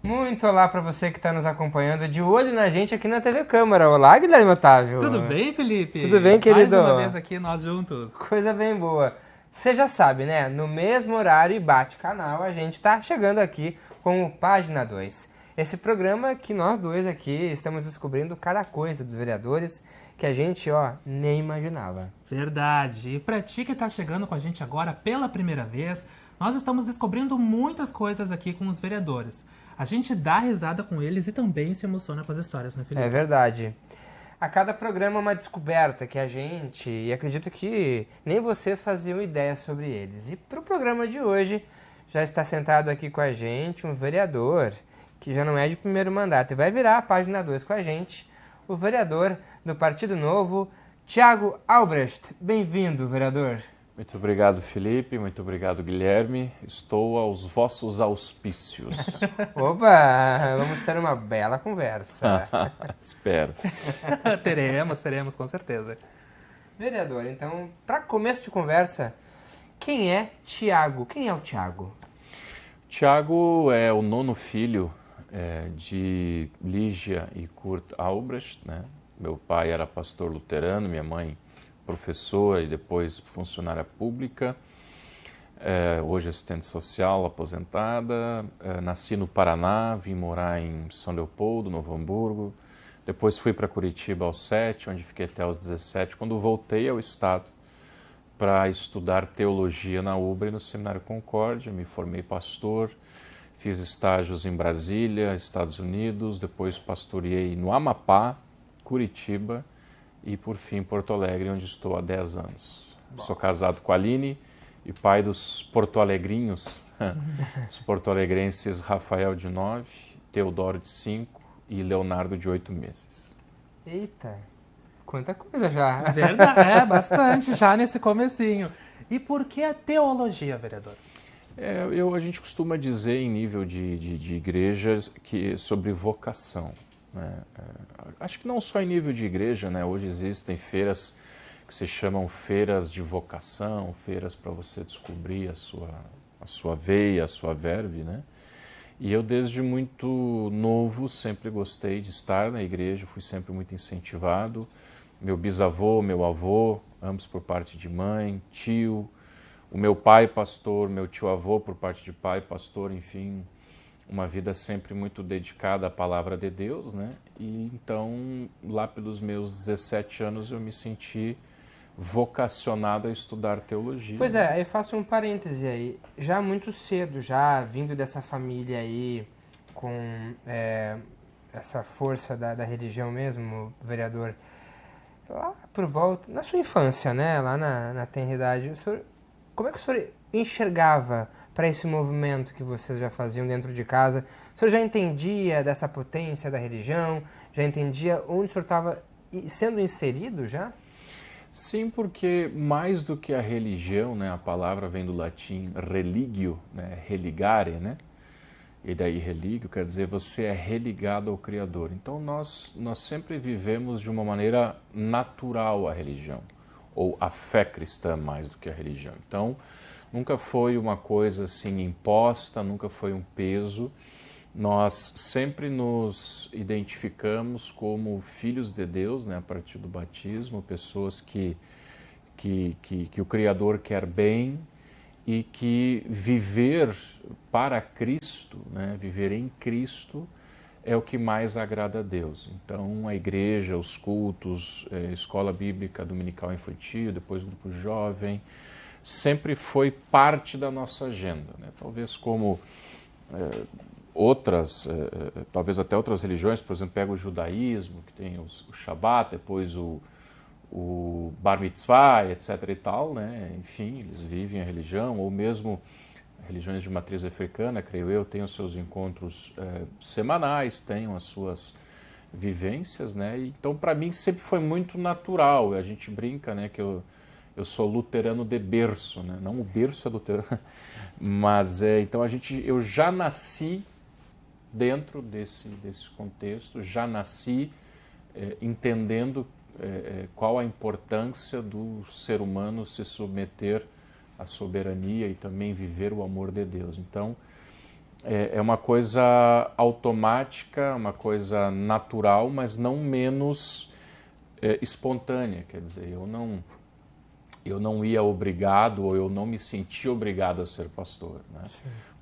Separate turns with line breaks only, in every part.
Muito olá para você que está nos acompanhando de olho na gente aqui na TV Câmara. Olá, Guilherme Otávio.
Tudo bem, Felipe?
Tudo bem, querido?
Mais uma vez aqui nós juntos.
Coisa bem boa. Você já sabe, né? No mesmo horário e bate-canal, a gente está chegando aqui com o Página 2. Esse programa que nós dois aqui estamos descobrindo cada coisa dos vereadores que a gente, nem imaginava.
Verdade. E para ti que está chegando com a gente agora pela primeira vez, nós estamos descobrindo muitas coisas aqui com os vereadores. A gente dá risada com eles e também se emociona com as histórias, né, Felipe?
É verdade. A cada programa é uma descoberta que a gente, e acredito que nem vocês faziam ideia sobre eles. E para o programa de hoje, já está sentado aqui com a gente um vereador que já não é de primeiro mandato e vai virar a página 2 com a gente, o vereador do Partido Novo, Thiago Albrecht. Bem-vindo, vereador.
Muito obrigado, Felipe. Muito obrigado, Guilherme. Estou aos vossos auspícios.
Opa, vamos ter uma bela conversa.
Espero.
teremos, com certeza.
Vereador, então, para começo de conversa, quem é Thiago? Quem é o Thiago?
Thiago é o nono filho de Lígia e Kurt Albrecht, né? Meu pai era pastor luterano, minha mãe professora e depois funcionária pública, hoje assistente social, aposentada. Nasci no Paraná, vim morar em São Leopoldo, Novo Hamburgo. Depois fui para Curitiba aos 7, onde fiquei até aos 17, quando voltei ao estado para estudar teologia na UBRA e no Seminário Concórdia. Me formei pastor, fiz estágios em Brasília, Estados Unidos, depois pastoreei no Amapá, Curitiba, e, por fim, Porto Alegre, onde estou há 10 anos. Bom. Sou casado com a Aline e pai dos porto-alegrinhos, os porto-alegrenses Rafael, de 9, Teodoro, de 5 e Leonardo, de 8 meses.
Eita, quanta coisa já.
Verdade, bastante já nesse comecinho. E por que a teologia, vereador?
A gente costuma dizer, em nível de igrejas, que sobre vocação. Acho que não só em nível de igreja, né? Hoje existem feiras que se chamam feiras de vocação, feiras para você descobrir a sua veia, a sua verve, né? E eu desde muito novo sempre gostei de estar na igreja, fui sempre muito incentivado. Meu bisavô, meu avô, ambos por parte de mãe, tio, o meu pai pastor, meu tio-avô por parte de pai pastor, enfim, uma vida sempre muito dedicada à palavra de Deus, né? E então, lá pelos meus 17 anos, eu me senti vocacionado a estudar teologia.
Pois é, aí faço um parêntese aí. Já muito cedo, já vindo dessa família aí, com essa força da religião mesmo, vereador, lá por volta, na sua infância, né? Lá na tenridade, como é que o senhor enxergava para esse movimento que vocês já faziam dentro de casa? O senhor já entendia dessa potência da religião? Já entendia onde o senhor estava sendo inserido já?
Sim, porque mais do que a religião, né, a palavra vem do latim religio, né, religare, né? E daí religio quer dizer você é religado ao Criador. Então nós sempre vivemos de uma maneira natural a religião, ou a fé cristã mais do que a religião. Então, nunca foi uma coisa assim imposta, nunca foi um peso. Nós sempre nos identificamos como filhos de Deus, né, a partir do batismo, pessoas que o Criador quer bem e que viver para Cristo, né, viver em Cristo, é o que mais agrada a Deus. Então, a igreja, os cultos, escola bíblica dominical infantil, depois grupo jovem, sempre foi parte da nossa agenda, né? Talvez como talvez até outras religiões, por exemplo, pega o judaísmo, que tem o Shabat, depois o Bar Mitzvah, etc. e tal, né? Enfim, eles vivem a religião, ou mesmo religiões de matriz africana, creio eu, têm os seus encontros semanais, têm as suas vivências, né? Então, para mim, sempre foi muito natural. A gente brinca, né, que eu sou luterano de berço, né? Não o berço é luterano, mas então eu já nasci dentro desse contexto, já nasci entendendo qual a importância do ser humano se submeter à soberania e também viver o amor de Deus. Então, é uma coisa automática, uma coisa natural, mas não menos espontânea. Quer dizer, eu não ia obrigado, ou eu não me sentia obrigado a ser pastor, né?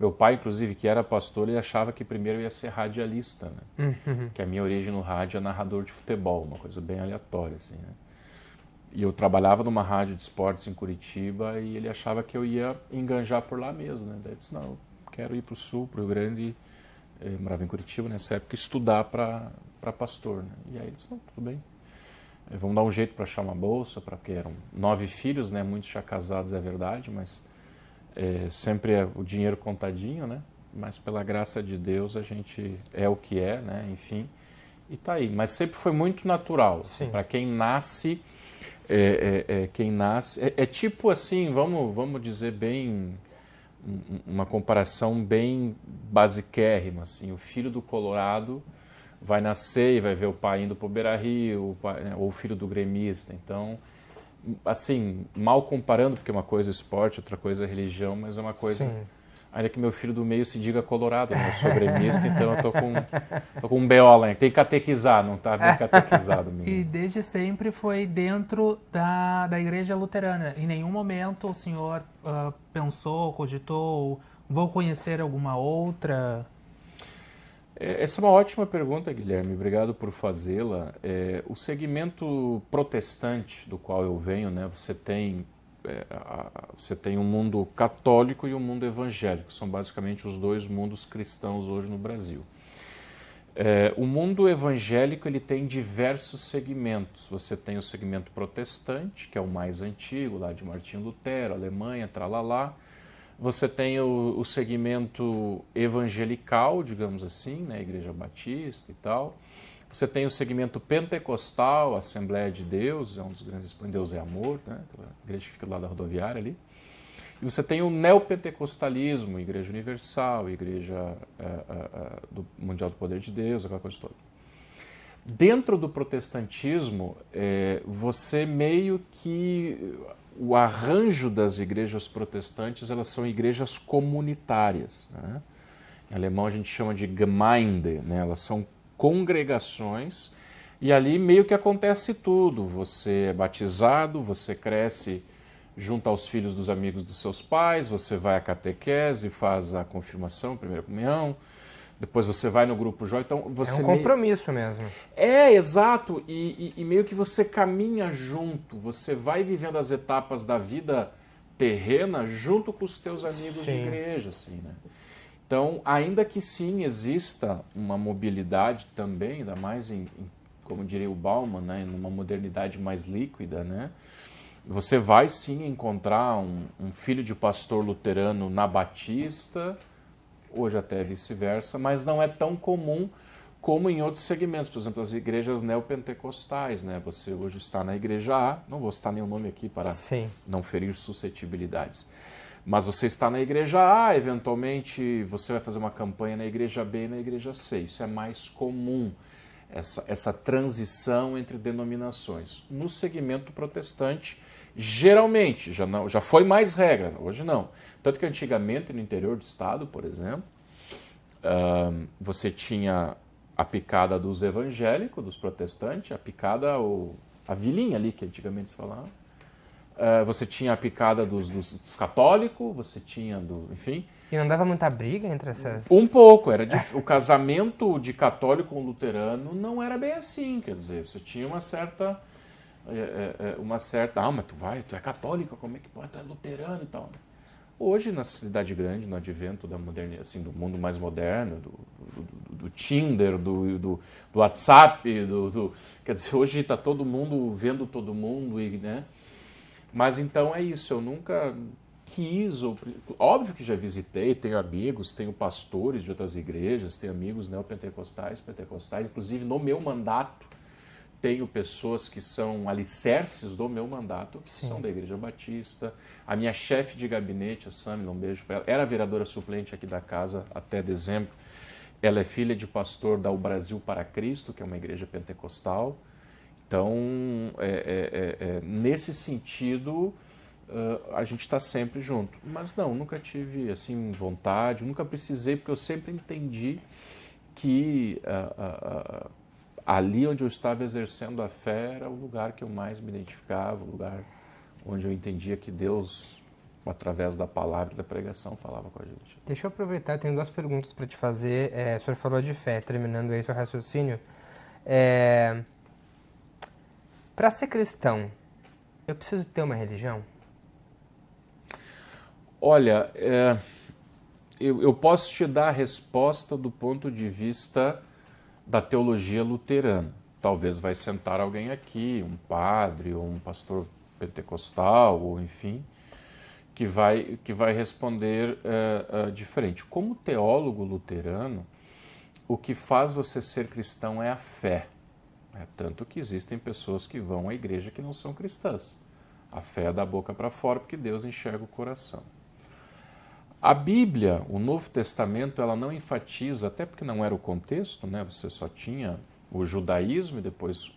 Meu pai, inclusive, que era pastor, ele achava que primeiro eu ia ser radialista, né? Que a minha origem no rádio é narrador de futebol, uma coisa bem aleatória, assim, né? E eu trabalhava numa rádio de esportes em Curitiba e ele achava que eu ia enganjar por lá mesmo, né? Daí eu disse, não, eu quero ir para o Sul, para o Rio Grande, eu morava em Curitiba nessa época, estudar para pastor, né? E aí ele disse, não, tudo bem. Vamos dar um jeito para achar uma bolsa, porque eram 9 filhos, né? Muitos já casados, é verdade, mas sempre é o dinheiro contadinho, né? Mas pela graça de Deus a gente é o que é, né? Enfim, e tá aí. Mas sempre foi muito natural. Assim, para quem nasce, é tipo assim, vamos dizer bem, uma comparação bem basiquérrima, assim, o filho do Colorado vai nascer e vai ver o pai indo para o Beira-Rio, ou o filho do gremista. Então, assim, mal comparando, porque uma coisa é esporte, outra coisa é religião, mas é uma coisa... Sim. Ainda que meu filho do meio se diga colorado, né? Eu sou gremista, então eu tô com um BO lá. Tem que catequizar, não tá bem catequizado mesmo.
E desde sempre foi dentro da igreja luterana. Em nenhum momento o senhor pensou, cogitou, vou conhecer alguma outra...
Essa é uma ótima pergunta, Guilherme. Obrigado por fazê-la. O segmento protestante do qual eu venho, né, você tem um mundo católico e um mundo evangélico. São basicamente os dois mundos cristãos hoje no Brasil. O mundo evangélico ele tem diversos segmentos. Você tem o segmento protestante, que é o mais antigo, lá de Martinho Lutero, Alemanha, tralalá. Você tem o segmento evangelical, digamos assim, né, Igreja Batista e tal. Você tem o segmento pentecostal, Assembleia de Deus, é um dos grandes, Deus é Amor, né, aquela igreja que fica do lado da rodoviária ali. E você tem o neopentecostalismo, Igreja Universal, Igreja do Mundial do Poder de Deus, aquela coisa toda. Dentro do protestantismo, você meio que... O arranjo das igrejas protestantes, elas são igrejas comunitárias, né? Em alemão a gente chama de Gemeinde, né? Elas são congregações e ali meio que acontece tudo. Você é batizado, você cresce junto aos filhos dos amigos dos seus pais, você vai à catequese, faz a confirmação, a primeira comunhão, depois você vai no grupo jovem. Então você
é um compromisso mesmo.
Exato. E meio que você caminha junto, você vai vivendo as etapas da vida terrena junto com os teus amigos de igreja, assim, né? Então, ainda que sim exista uma mobilidade também, ainda mais como diria o Bauman, né, numa modernidade mais líquida, né? Você vai sim encontrar um filho de pastor luterano na Batista, hoje até vice-versa, mas não é tão comum como em outros segmentos, por exemplo, as igrejas neopentecostais, né? Você hoje está na igreja A, não vou citar nenhum nome aqui para não ferir suscetibilidades, mas você está na igreja A, eventualmente você vai fazer uma campanha na igreja B e na igreja C, isso é mais comum, essa transição entre denominações. No segmento protestante, geralmente, já foi mais regra, hoje não. Tanto que antigamente, no interior do estado, por exemplo, você tinha a picada dos evangélicos, dos protestantes, a picada, a vilinha ali, que antigamente se falava. Você tinha a picada dos católicos, você tinha enfim...
E não dava muita briga entre essas...
Um pouco, o casamento de católico com luterano não era bem assim, quer dizer, você tinha uma certa... mas tu é católico, como é que pode? Tu é luterano e tal. Hoje, na cidade grande, no advento da modernidade, assim, do mundo mais moderno, do Tinder, do WhatsApp, quer dizer, hoje está todo mundo vendo todo mundo, né? Mas então é isso, eu nunca quis, óbvio que já visitei, tenho amigos, tenho pastores de outras igrejas, tenho amigos neopentecostais, pentecostais, inclusive no meu mandato, tenho pessoas que são alicerces do meu mandato, que são da Igreja Batista. A minha chefe de gabinete, a Sami, um beijo para ela, era vereadora suplente aqui da casa até dezembro. Ela é filha de pastor da O Brasil para Cristo, que é uma igreja pentecostal. Então, nesse sentido, a gente está sempre junto. Mas não, nunca tive assim vontade, nunca precisei, porque eu sempre entendi que ali onde eu estava exercendo a fé era o lugar que eu mais me identificava, o lugar onde eu entendia que Deus, através da palavra e da pregação, falava com a gente.
Deixa eu aproveitar, eu tenho duas perguntas para te fazer. O senhor falou de fé, terminando aí seu raciocínio. Para ser cristão, eu preciso ter uma religião?
Olha, eu posso te dar a resposta do ponto de vista da teologia luterana. Talvez vai sentar alguém aqui, um padre ou um pastor pentecostal, ou enfim, que vai responder diferente. Como teólogo luterano, o que faz você ser cristão é a fé. Tanto que existem pessoas que vão à igreja que não são cristãs. A fé é da boca para fora, porque Deus enxerga o coração. A Bíblia, o Novo Testamento, ela não enfatiza, até porque não era o contexto, né? Você só tinha o judaísmo e depois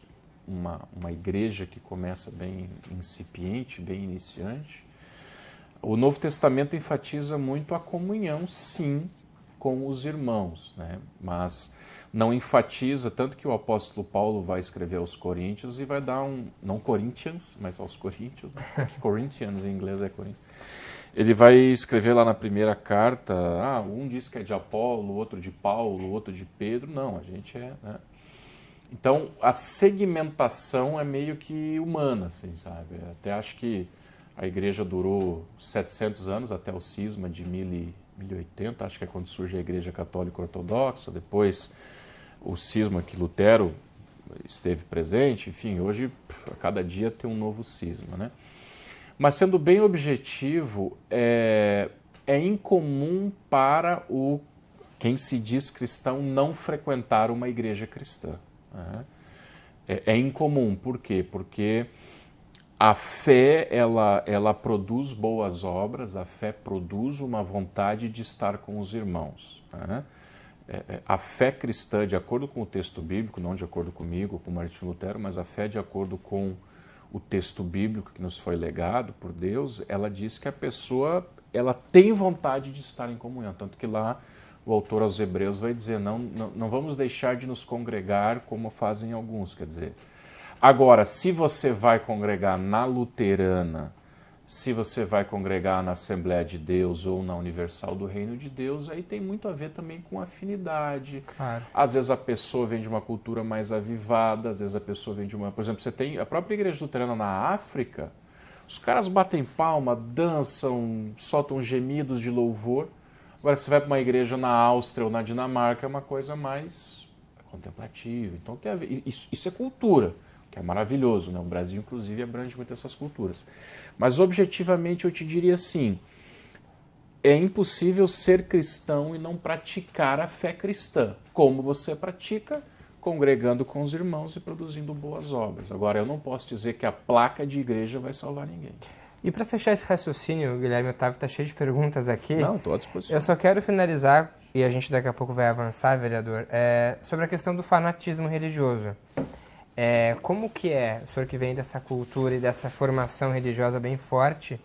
uma igreja que começa bem incipiente, bem iniciante. O Novo Testamento enfatiza muito a comunhão, sim, com os irmãos, né? Mas não enfatiza, tanto que o apóstolo Paulo vai escrever aos Coríntios e vai dar não Corinthians, mas aos Coríntios, né? Corinthians em inglês é Corinthians. Ele vai escrever lá na primeira carta, um diz que é de Apolo, outro de Paulo, outro de Pedro. Não, a gente é... Né? Então, a segmentação é meio que humana, assim, sabe? Até acho que a igreja durou 700 anos, até o cisma de 1080, acho que é quando surge a igreja católica ortodoxa, depois o cisma que Lutero esteve presente, enfim, hoje a cada dia tem um novo cisma, né? Mas sendo bem objetivo, é incomum para quem se diz cristão não frequentar uma igreja cristã. Né? É incomum, por quê? Porque a fé, ela produz boas obras, a fé produz uma vontade de estar com os irmãos. Né? A fé cristã, de acordo com o texto bíblico, não de acordo comigo, com Martinho Lutero, mas a fé de acordo com o texto bíblico que nos foi legado por Deus, ela diz que a pessoa ela tem vontade de estar em comunhão. Tanto que lá o autor aos Hebreus vai dizer, não vamos deixar de nos congregar como fazem alguns. Quer dizer, agora, se você vai congregar na luterana, se você vai congregar na Assembleia de Deus ou na Universal do Reino de Deus, aí tem muito a ver também com afinidade.
Claro.
Às vezes a pessoa vem de uma cultura mais avivada, às vezes a pessoa vem de uma... Por exemplo, você tem a própria igreja luterana na África, os caras batem palma, dançam, soltam gemidos de louvor. Agora, se você vai para uma igreja na Áustria ou na Dinamarca, é uma coisa mais contemplativa. Então, tem a ver. Isso é cultura, que é maravilhoso, né? O Brasil, inclusive, abrange muito essas culturas. Mas, objetivamente, eu te diria assim, é impossível ser cristão e não praticar a fé cristã, como você pratica, congregando com os irmãos e produzindo boas obras. Agora, eu não posso dizer que a placa de igreja vai salvar ninguém.
E para fechar esse raciocínio, Guilherme Otávio está cheio de perguntas aqui.
Não, estou à disposição.
Eu só quero finalizar, e a gente daqui a pouco vai avançar, vereador, sobre a questão do fanatismo religioso. Como que o senhor que vem dessa cultura e dessa formação religiosa bem forte,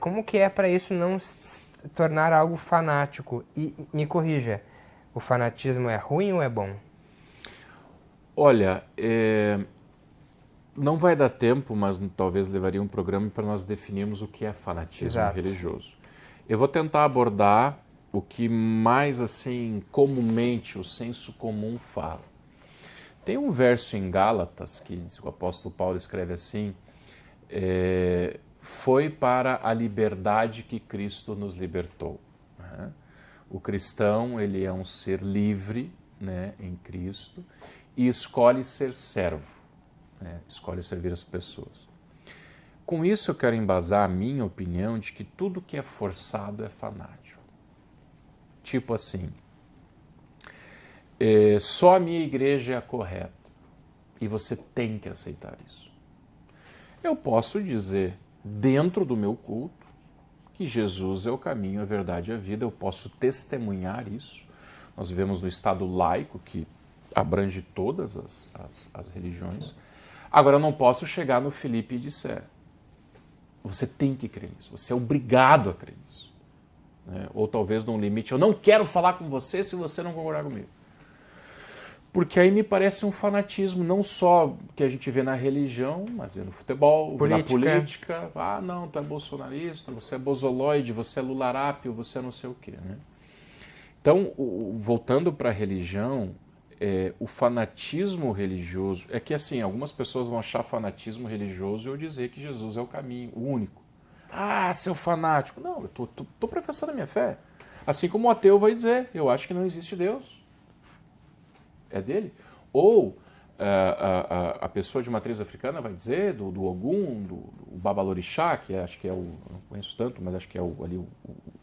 como que é para isso não se tornar algo fanático? E me corrija, o fanatismo é ruim ou é bom?
Olha, não vai dar tempo, mas talvez levaria um programa para nós definirmos o que é fanatismo
Exato.
religioso. Eu vou tentar abordar o que mais assim comumente o senso comum fala. Tem um verso em Gálatas que o apóstolo Paulo escreve assim: foi para a liberdade que Cristo nos libertou. Né? O cristão, ele é um ser livre, né, em Cristo, e escolhe ser servo, né, escolhe servir as pessoas. Com isso eu quero embasar a minha opinião de que tudo que é forçado é fanático. Tipo assim, só a minha igreja é a correta e você tem que aceitar isso. Eu posso dizer, dentro do meu culto, que Jesus é o caminho, a verdade e a vida. Eu posso testemunhar isso. Nós vivemos no Estado laico, que abrange todas as religiões. Agora, eu não posso chegar no Felipe e disser: Você tem que crer nisso, você é obrigado a crer nisso. Né? Ou talvez num limite, eu não quero falar com você se você não concordar comigo. Porque aí me parece um fanatismo, não só que a gente vê na religião, mas vê no futebol, na política. Ah, não, tu é bolsonarista, você é bozoloide, você é lularápio, você é não sei o quê. Né? Então, voltando para a religião, o fanatismo religioso... É que, assim, algumas pessoas vão achar fanatismo religioso e eu dizer que Jesus é o caminho, o único. Ah, seu fanático. Não, eu tô professando a minha fé. Assim como o ateu vai dizer, eu acho que não existe Deus. É dele. Ou a pessoa de matriz africana vai dizer do Ogum, do Babalorixá, que acho que é o... Não conheço tanto, mas acho que é o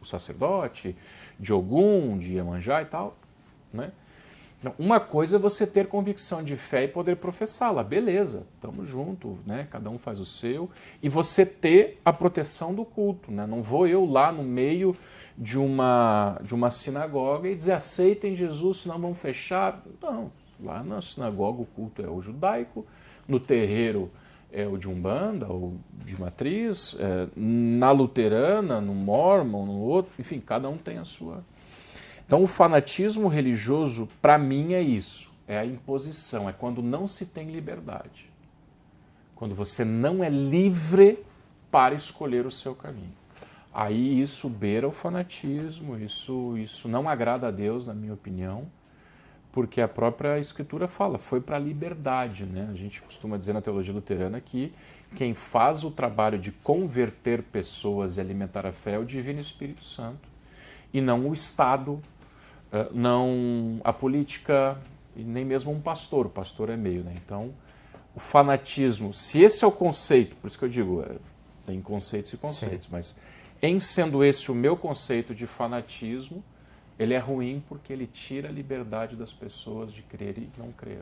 sacerdote, de Ogum, de Iemanjá e tal. Né? Então, uma coisa é você ter convicção de fé e poder professá-la. Beleza, estamos juntos, né? Cada um faz o seu. E você ter a proteção do culto. Né? Não vou eu lá no meio de uma sinagoga e dizer aceitem Jesus, senão vão fechar. Não, lá na sinagoga o culto é o judaico, no terreiro é o de Umbanda ou de matriz, na luterana, no mormon, no outro, enfim, cada um tem a sua. Então o fanatismo religioso, para mim, é isso, é a imposição, é quando não se tem liberdade, quando você não é livre para escolher o seu caminho. Aí isso beira o fanatismo, isso não agrada a Deus, na minha opinião, porque a própria Escritura fala, foi para a liberdade. Né? A gente costuma dizer na teologia luterana que quem faz o trabalho de converter pessoas e alimentar a fé é o Divino Espírito Santo, e não o Estado, não a política, e nem mesmo um pastor. O pastor é meio. Né? Então, o fanatismo, se esse é o conceito, por isso que eu digo, tem conceitos e conceitos, mas... Em sendo esse o meu conceito de fanatismo, ele é ruim porque ele tira a liberdade das pessoas de crer e não crer.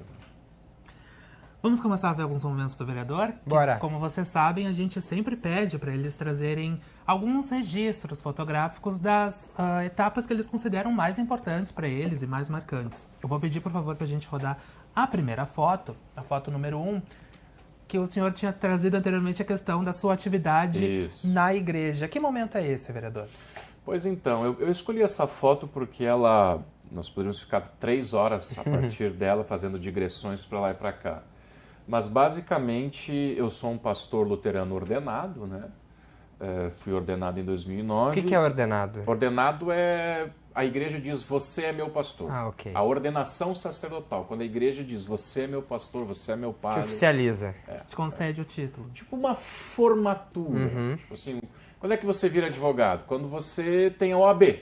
Vamos começar a ver alguns momentos do vereador?
Bora.
Que, como vocês sabem, a gente sempre pede para eles trazerem alguns registros fotográficos das etapas que eles consideram mais importantes para eles e mais marcantes. Eu vou pedir, por favor, para a gente rodar a primeira foto, a foto número 1, que o senhor tinha trazido anteriormente a questão da sua atividade na igreja. Que momento é esse, vereador?
Pois então, eu escolhi essa foto porque nós poderíamos ficar 3 horas a partir dela fazendo digressões para lá e para cá. Mas basicamente eu sou um pastor luterano ordenado, né? Fui ordenado em 2009.
O que é ordenado?
Ordenado é... A igreja diz, você é meu pastor.
Ah, ok.
A ordenação sacerdotal, quando a igreja diz, você é meu pastor, você é meu
Te
padre.
oficializa.
Te concede o título.
Tipo uma formatura. Tipo assim, quando é que você vira advogado? Quando você tem a OAB.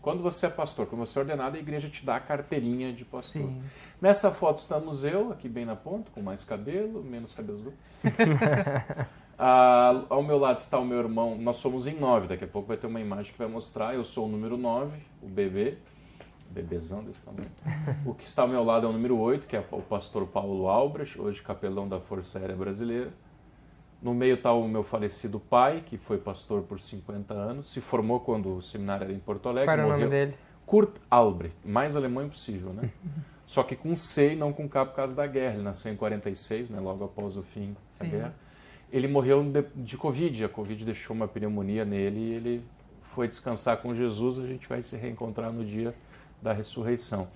Quando você é pastor, quando você é ordenado, a igreja te dá a carteirinha de pastor.
Sim.
Nessa foto estamos eu, aqui bem na ponta, com mais cabelo, menos cabelos do... Ao meu lado está o meu irmão, nós somos em 9, daqui a pouco vai ter uma imagem que vai mostrar, eu sou o número 9, o bebezão desse tamanho. O que está ao meu lado é o número 8, que é o pastor Paulo Albrecht, hoje capelão da Força Aérea Brasileira. No meio está o meu falecido pai, que foi pastor por 50 anos, se formou quando o seminário era em Porto Alegre.
Qual era o nome dele?
Kurt Albrecht, mais alemão impossível, né? Só que com C e não com K por causa da guerra. Ele nasceu em 46, né, logo após o fim da guerra. Ele morreu de Covid, a Covid deixou uma pneumonia nele e ele foi descansar com Jesus, a gente vai se reencontrar no dia da ressurreição.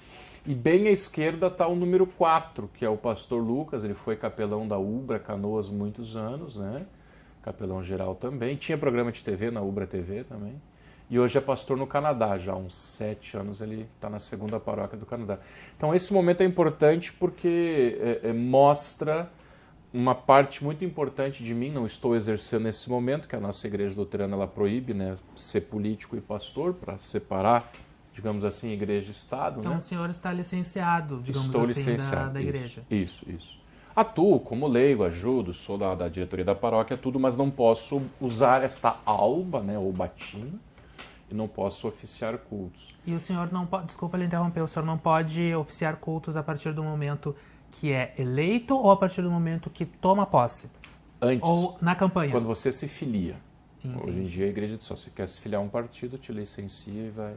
E bem à esquerda está o número 4, que é o pastor Lucas, ele foi capelão da Ubra Canoas muitos anos, né? Capelão geral também, tinha programa de TV na Ubra TV também, e hoje é pastor no Canadá, já há uns 7 anos ele está na 2ª paróquia do Canadá. Então esse momento é importante porque mostra uma parte muito importante de mim, não estou exercendo nesse momento, que a nossa igreja luterana ela proíbe, né, ser político e pastor, para separar, digamos assim, igreja e Estado.
Então
né?
O senhor está licenciado, digamos
Estou
assim,
licenciado,
da igreja.
Isso. Atuo como leigo, ajudo, sou da diretoria da paróquia, tudo, mas não posso usar esta alba, né, ou batina, e não posso oficiar cultos.
E o senhor não pode, desculpa lhe interromper, o senhor não pode oficiar cultos a partir do momento que é eleito ou a partir do momento que toma posse?
Antes.
Ou na campanha?
Quando você se filia.
Entendi.
Hoje em dia a igreja diz só, se quer se filiar a um partido, te licencia e vai...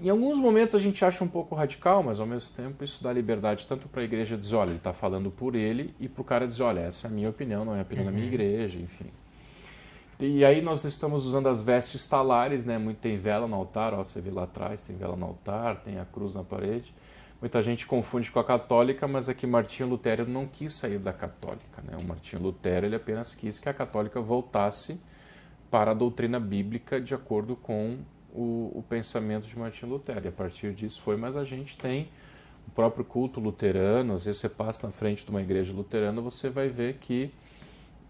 Em alguns momentos a gente acha um pouco radical, mas ao mesmo tempo isso dá liberdade tanto para a igreja dizer, olha, ele está falando por ele, e para o cara dizer, olha, essa é a minha opinião, não é a opinião da minha igreja, enfim. E aí nós estamos usando as vestes talares, né? Muito tem vela no altar, ó, você vê lá atrás, tem vela no altar, tem a cruz na parede. Muita gente confunde com a católica, mas aqui Martinho Lutero não quis sair da católica, né? O Martinho Lutero ele apenas quis que a católica voltasse para a doutrina bíblica de acordo com o pensamento de Martinho Lutero. E a partir disso foi, mas a gente tem o próprio culto luterano. Às vezes você passa na frente de uma igreja luterana, você vai ver que,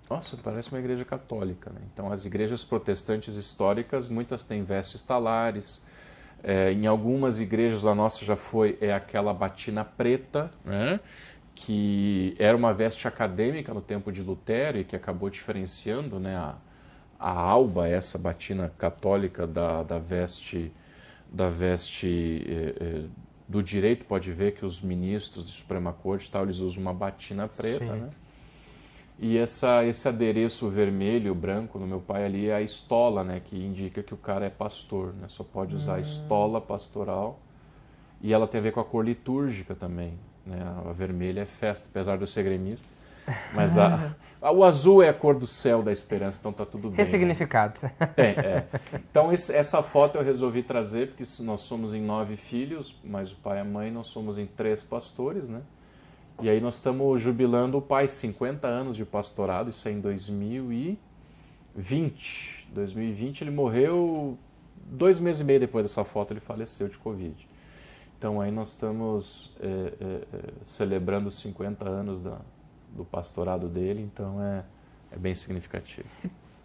nossa, parece uma igreja católica, né? Então as igrejas protestantes históricas, muitas têm vestes talares. Em algumas igrejas, a nossa já foi aquela batina preta, né? Que era uma veste acadêmica no tempo de Lutero e que acabou diferenciando, né, a alba, essa batina católica da veste do direito. Pode ver que os ministros de Suprema Corte tal, eles usam uma batina preta, né? E esse adereço vermelho, branco no meu pai ali é a estola, né, que indica que o cara é pastor, né? Só pode usar a estola pastoral. E ela tem a ver com a cor litúrgica também, né? A vermelha é festa, apesar de eu ser gremista. Mas o azul é a cor do céu da esperança, então tá tudo bem.
Ressignificado.
Né? Então essa foto eu resolvi trazer, porque nós somos em 9 filhos, mas o pai e a mãe, nós somos em 3 pastores, né? E aí nós estamos jubilando o pai, 50 anos de pastorado, isso é em 2020. 2020 ele morreu, 2 meses e meio depois dessa foto ele faleceu de Covid. Então aí nós estamos celebrando os 50 anos do pastorado dele, então é bem significativo.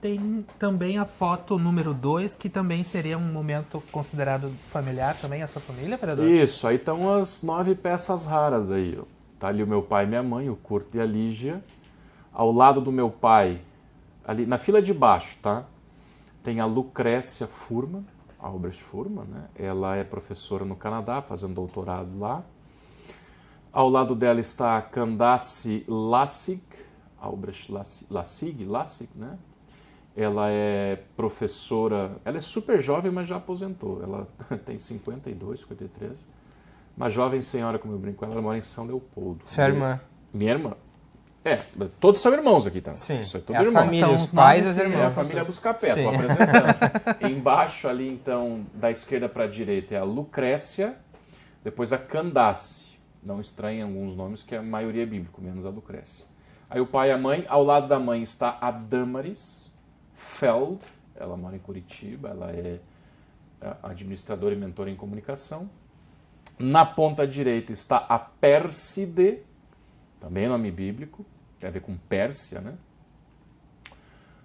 Tem também a foto número 2, que também seria um momento considerado familiar também, a sua família, vereador?
Isso, aí estão as 9 peças raras aí, ó. Tá ali o meu pai e minha mãe, o Curto e a Lígia. Ao lado do meu pai, ali na fila de baixo, tá? Tem a Lucrécia Furman, Albrecht Furman, né? Ela é professora no Canadá, fazendo doutorado lá. Ao lado dela está a Candace Lassig, Albrecht Lassig, né? Ela é professora, ela é super jovem, mas já aposentou. Ela tem 52, 53. Uma jovem senhora, como eu brinco, ela mora em São Leopoldo.
Sua irmã?
Minha irmã. Todos são irmãos aqui, tá?
Sim,
isso é tudo
a
irmão.
família,
São
os
os
pais e
9
os irmãos.
É a família Buscapé, estou apresentando. Embaixo ali, então, da esquerda para a direita é a Lucrécia, depois a Candace. Não estranhem alguns nomes, que a maioria é bíblico, menos a Lucrécia. Aí o pai e a mãe. Ao lado da mãe está a Damaris Feld, ela mora em Curitiba, ela é administradora e mentora em comunicação. Na ponta direita está a Pérside, também nome bíblico, tem a ver com Pérsia, né?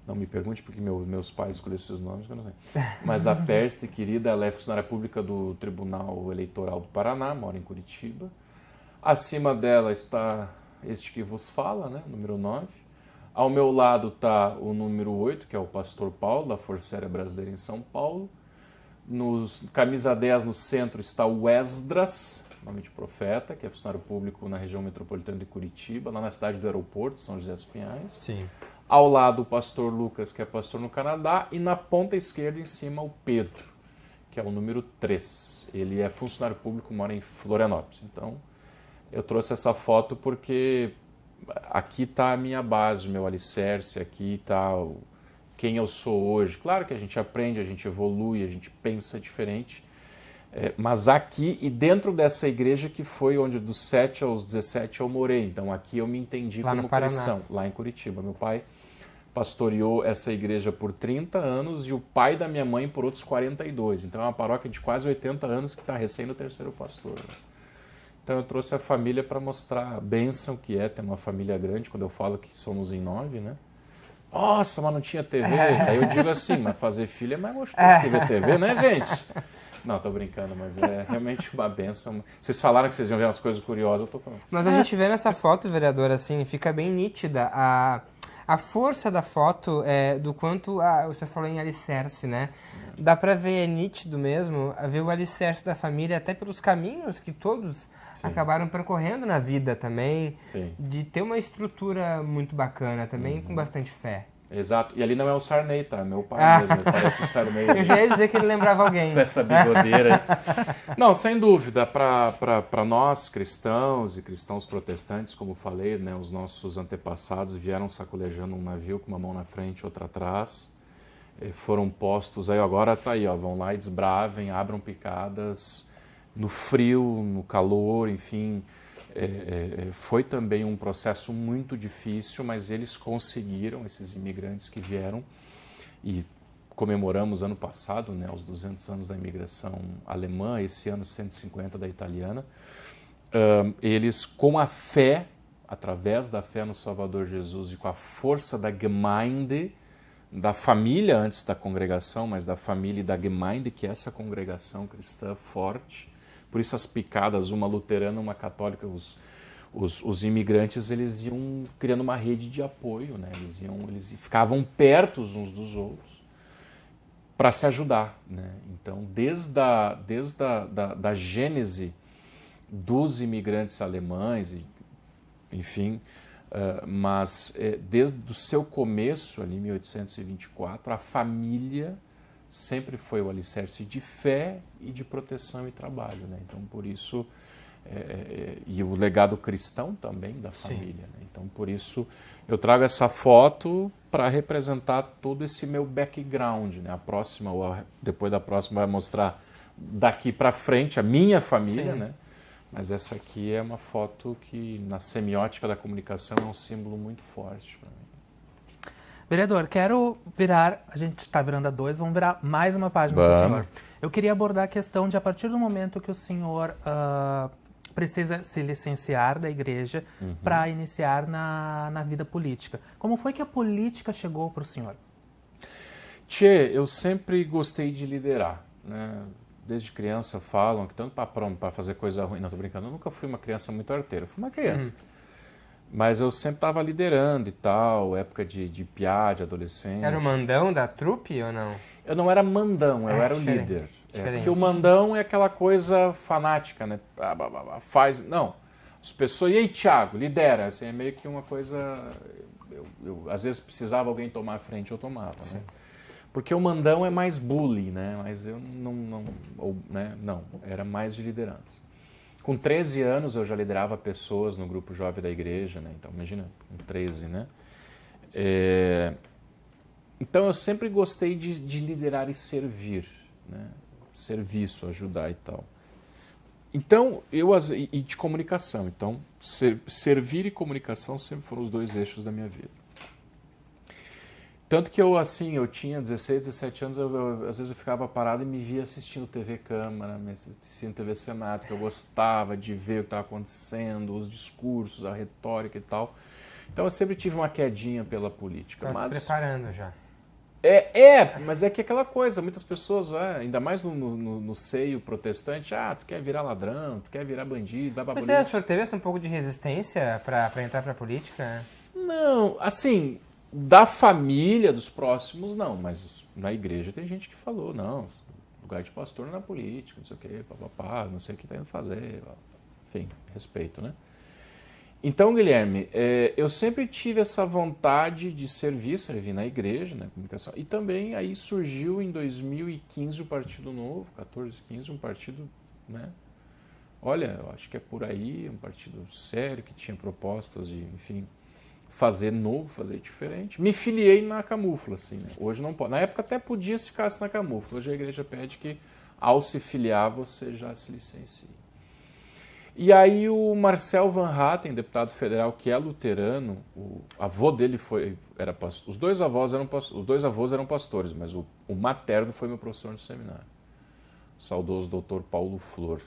Não me pergunte porque meus pais escolheram esses nomes, que eu não sei. Mas a Pérside, querida, ela é funcionária pública do Tribunal Eleitoral do Paraná, mora em Curitiba. Acima dela está este que vos fala, né? Número 9. Ao meu lado está o número 8, que é o pastor Paulo, da Força Aérea Brasileira em São Paulo. Camisa 10 no centro está o Esdras, nome de profeta, que é funcionário público na região metropolitana de Curitiba, lá na cidade do aeroporto, São José dos Pinhais.
Sim.
Ao lado o pastor Lucas, que é pastor no Canadá, e na ponta esquerda em cima o Pedro, que é o número 3. Ele é funcionário público, mora em Florianópolis. Então, eu trouxe essa foto porque aqui está a minha base, o meu alicerce, aqui está quem eu sou hoje. Claro que a gente aprende, a gente evolui, a gente pensa diferente, mas aqui e dentro dessa igreja que foi onde dos 7 aos 17 eu morei, então aqui eu me entendi
Lá
como cristão, lá em Curitiba. Meu pai pastoreou essa igreja por 30 anos e o pai da minha mãe por outros 42, então é uma paróquia de quase 80 anos que está recém no 3º pastor. Então eu trouxe a família para mostrar a bênção que é ter uma família grande, quando eu falo que somos em 9, né? Nossa, mas não tinha TV. Aí eu digo assim, mas fazer filho é mais gostoso que ver TV, né, gente? Não, tô brincando, mas é realmente uma bênção. Vocês falaram que vocês iam ver umas coisas curiosas, eu tô falando.
Mas a gente vê nessa foto, vereador, assim, fica bem nítida a força da foto, do quanto, você falou em alicerce, né? Dá pra ver, é nítido mesmo, ver o alicerce da família, até pelos caminhos que todos acabaram percorrendo na vida também, de ter uma estrutura muito bacana também, com bastante fé.
Exato. E ali não é o Sarney, tá? É meu pai mesmo, parece o Sarney.
Eu já ia dizer que ele lembrava alguém.
Com essa bigodeira aí. Não, sem dúvida, para nós cristãos e cristãos protestantes, como falei, né, os nossos antepassados vieram sacolejando um navio com uma mão na frente e outra atrás. foram postos aí, agora tá aí, ó, vão lá e desbravem, abram picadas no frio, no calor, enfim. Foi também um processo muito difícil, mas eles conseguiram, esses imigrantes que vieram, e comemoramos ano passado, né, os 200 anos da imigração alemã, esse ano 150 da italiana. Eles, com a fé, através da fé no Salvador Jesus e com a força da Gemeinde, da família antes da congregação, mas da família e da Gemeinde, que é essa congregação cristã forte. Por isso as picadas, uma luterana, uma católica, os imigrantes, eles iam criando uma rede de apoio, né? Eles ficavam perto uns dos outros para se ajudar, né? Então, desde a gênese dos imigrantes alemães, enfim, mas desde o seu começo, ali em 1824, a família sempre foi o alicerce de fé e de proteção e trabalho, né? Então, por isso, e o legado cristão também da família, né? Então, por isso, eu trago essa foto para representar todo esse meu background, né? A próxima, ou depois da próxima, vai mostrar daqui para frente a minha família, né? Mas essa aqui é uma foto que, na semiótica da comunicação, é um símbolo muito forte para mim.
Vereador, quero virar, a gente está virando a 2, vamos virar mais uma página para o senhor. Eu queria abordar a questão de, a partir do momento que o senhor precisa se licenciar da igreja para iniciar na vida política. Como foi que a política chegou para o senhor?
Tchê, eu sempre gostei de liderar, né? Desde criança falam que tanto para fazer coisa ruim, não, tô brincando, eu nunca fui uma criança muito arteira, eu fui uma criança. Mas eu sempre estava liderando e tal, época de piá, de adolescente.
Era o mandão da trupe ou não?
Eu não era mandão, eu era o líder. Porque o mandão é aquela coisa fanática, né? Faz. Não. As pessoas. E aí, Thiago, lidera. Assim, é meio que uma coisa. Eu às vezes precisava alguém tomar a frente, eu tomava, né? Porque o mandão é mais bully, né? Mas eu não, era mais de liderança. Com 13 anos eu já liderava pessoas no grupo jovem da igreja, né? Então imagina, com 13, né? Então eu sempre gostei de liderar e servir, né? Serviço, ajudar e tal. Então, e de comunicação. Então, servir e comunicação sempre foram os dois eixos da minha vida. Tanto que eu tinha 16, 17 anos, às vezes eu ficava parado e me via assistindo TV Câmara, assistindo TV Senado, que eu gostava de ver o que estava acontecendo, os discursos, a retórica e tal. Então eu sempre tive uma quedinha pela política.
Estava se preparando já.
Mas é que aquela coisa, muitas pessoas, ainda mais no seio protestante, tu quer virar ladrão, tu quer virar bandido, vai pra política.
Mas o senhor teve um pouco de resistência para entrar pra política?
Não, assim, da família, dos próximos, não, mas na igreja tem gente que falou, não, lugar de pastor não é política, não sei o quê, papapá, não sei o que tá indo fazer, enfim, respeito, né? Então, Guilherme, eu sempre tive essa vontade de servir na igreja, na comunicação, e também aí surgiu em 2015 o Partido Novo, 14, 15, um partido, né? Olha, eu acho que é por aí, um partido sério, que tinha propostas de, enfim, fazer novo, fazer diferente. Me filiei na Camufla, assim, né? Hoje não pode. Na época até podia se ficasse na Camufla, hoje a igreja pede que, ao se filiar, você já se licencie. E aí o Marcel Van Hatten, deputado federal, que é luterano, o avô dele era pastor. Os dois avós eram pastores, mas o materno foi meu professor no seminário. O saudoso doutor Paulo Flor.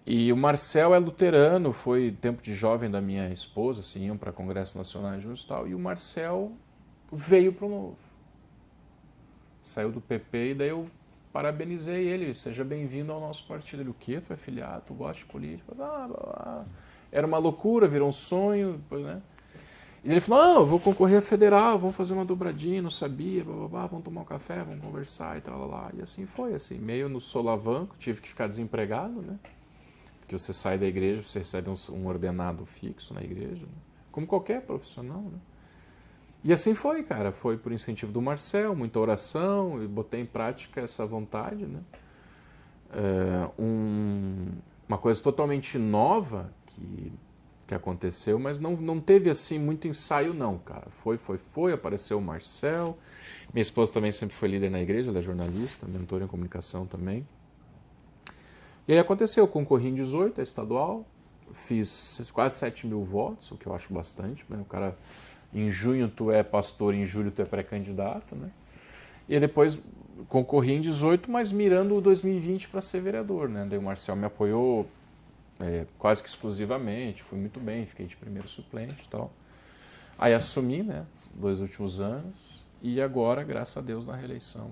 E o Marcel é luterano, foi tempo de jovem da minha esposa, assim, iam para Congresso Nacional juntos e tal, e o Marcel veio para o Novo. Saiu do PP e daí eu parabenizei ele, seja bem-vindo ao nosso partido. Ele, o quê? Tu é filiado? Tu gosta de política? Era uma loucura, virou um sonho, né? E ele falou, eu vou concorrer a federal, vamos fazer uma dobradinha, não sabia, vamos tomar um café, vamos conversar e tal. E assim foi, assim, meio no solavanco, tive que ficar desempregado, né? Porque você sai da igreja, você recebe um ordenado fixo na igreja, né? Como qualquer profissional, né? E assim foi, cara. Foi por incentivo do Marcel, muita oração, e botei em prática essa vontade, né? Uma coisa totalmente nova, que que aconteceu, mas não teve assim muito ensaio não, cara. Foi, apareceu o Marcel. Minha esposa também sempre foi líder na igreja, ela é jornalista, mentora em comunicação também. E aí aconteceu, eu concorri em 18, a estadual, fiz quase 7.000 votos, o que eu acho bastante, né? O cara, em junho tu é pastor, em julho tu é pré-candidato, né? E aí depois concorri em 18, mas mirando o 2020 para ser vereador, né? Daí o Marcel me apoiou quase que exclusivamente, fui muito bem, fiquei de primeiro suplente e tal. Aí assumi, né, 2 últimos anos, e agora, graças a Deus, na reeleição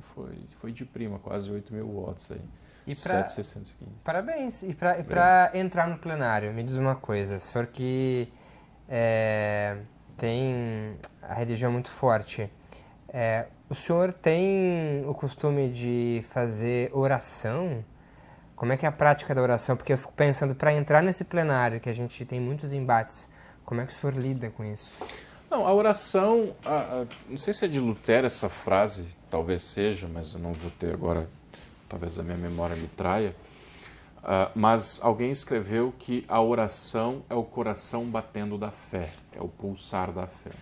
foi de prima, quase 8.000 votos aí.
E
7.615.
Parabéns. E para entrar no plenário, me diz uma coisa, o senhor que tem a religião muito forte, o senhor tem o costume de fazer oração? Como é que é a prática da oração? Porque eu fico pensando, para entrar nesse plenário, que a gente tem muitos embates, como é que o senhor lida com isso?
Não, a oração, não sei se é de Lutero essa frase, talvez seja, mas eu não vou ter agora, talvez a minha memória me traia, mas alguém escreveu que a oração é o coração batendo da fé, é o pulsar da fé.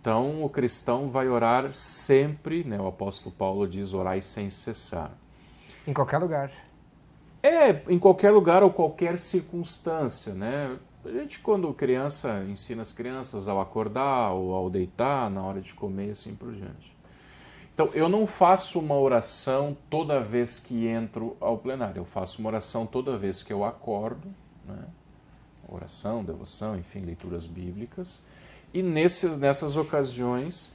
Então, o cristão vai orar sempre, né? O apóstolo Paulo diz, orai sem cessar.
Em qualquer lugar.
Em qualquer lugar ou qualquer circunstância, né? A gente, quando criança, ensina as crianças ao acordar ou ao deitar, na hora de comer e assim por diante. Então, eu não faço uma oração toda vez que entro ao plenário. Eu faço uma oração toda vez que eu acordo, né? Oração, devoção, enfim, leituras bíblicas. E nessas ocasiões,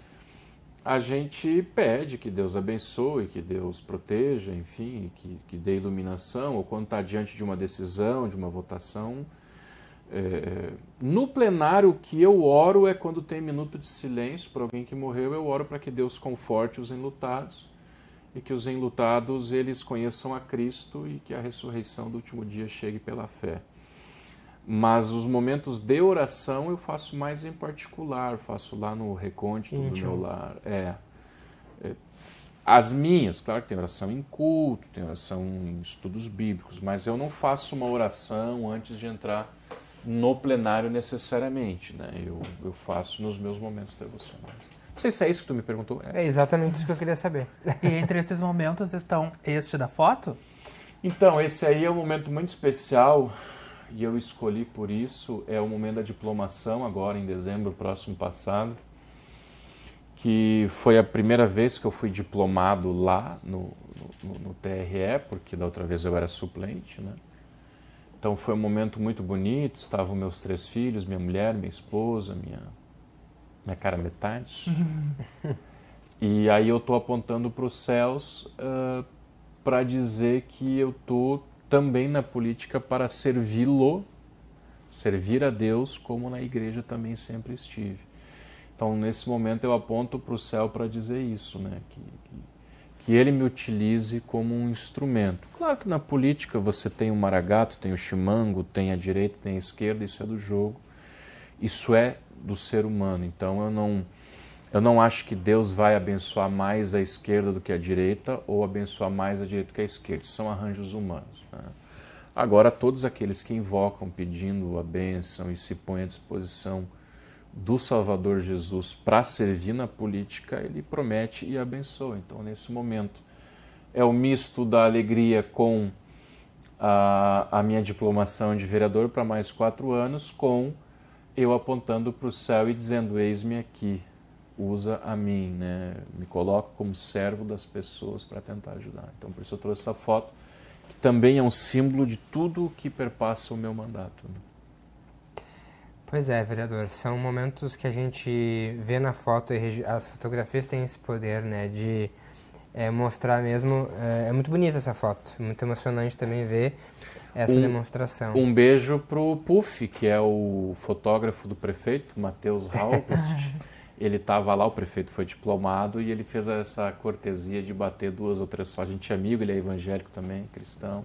a gente pede que Deus abençoe, que Deus proteja, enfim, que dê iluminação, ou quando está diante de uma decisão, de uma votação. No plenário, o que eu oro é quando tem minuto de silêncio para alguém que morreu, eu oro para que Deus conforte os enlutados e que os enlutados eles conheçam a Cristo e que a ressurreição do último dia chegue pela fé. Mas os momentos de oração eu faço mais em particular, faço lá no recôndito do meu lar. As minhas, claro que tem oração em culto, tem oração em estudos bíblicos, mas eu não faço uma oração antes de entrar no plenário necessariamente, né? Eu faço nos meus momentos devocionais. Não sei se é isso que tu me perguntou.
É exatamente isso que eu queria saber.
E entre esses momentos estão este da foto?
Então, esse aí é um momento muito especial e eu escolhi por isso, é o momento da diplomação agora em dezembro próximo passado, que foi a primeira vez que eu fui diplomado lá no TRE, porque da outra vez eu era suplente, né? Então foi um momento muito bonito, estavam meus 3 filhos, minha mulher, minha esposa, minha cara metade. E aí eu estou apontando para os céus para dizer que eu estou também na política para servir a Deus, como na igreja também sempre estive. Então, nesse momento, eu aponto para o céu para dizer isso, né? Que ele me utilize como um instrumento. Claro que na política você tem o maragato, tem o chimango, tem a direita, tem a esquerda, isso é do jogo. Isso é do ser humano. Então, eu não acho que Deus vai abençoar mais a esquerda do que a direita ou abençoar mais a direita do que a esquerda. Isso são arranjos humanos, né? Agora, todos aqueles que invocam pedindo a bênção e se põem à disposição do Salvador Jesus para servir na política, ele promete e abençoa. Então, nesse momento, é o misto da alegria com a minha diplomação de vereador para mais 4 anos, com eu apontando para o céu e dizendo, eis-me aqui, usa a mim, né? Me coloca como servo das pessoas para tentar ajudar. Então, por isso eu trouxe essa foto, que também é um símbolo de tudo o que perpassa o meu mandato, né?
Pois é, vereador, são momentos que a gente vê na foto, e as fotografias têm esse poder, né, de mostrar mesmo, é muito bonita essa foto, muito emocionante também ver essa demonstração.
Um beijo pro Puff, que é o fotógrafo do prefeito, Matheus Halpest. Ele estava lá, o prefeito foi diplomado e ele fez essa cortesia de bater 2 ou 3 fotos. A gente é amigo, ele é evangélico também, cristão.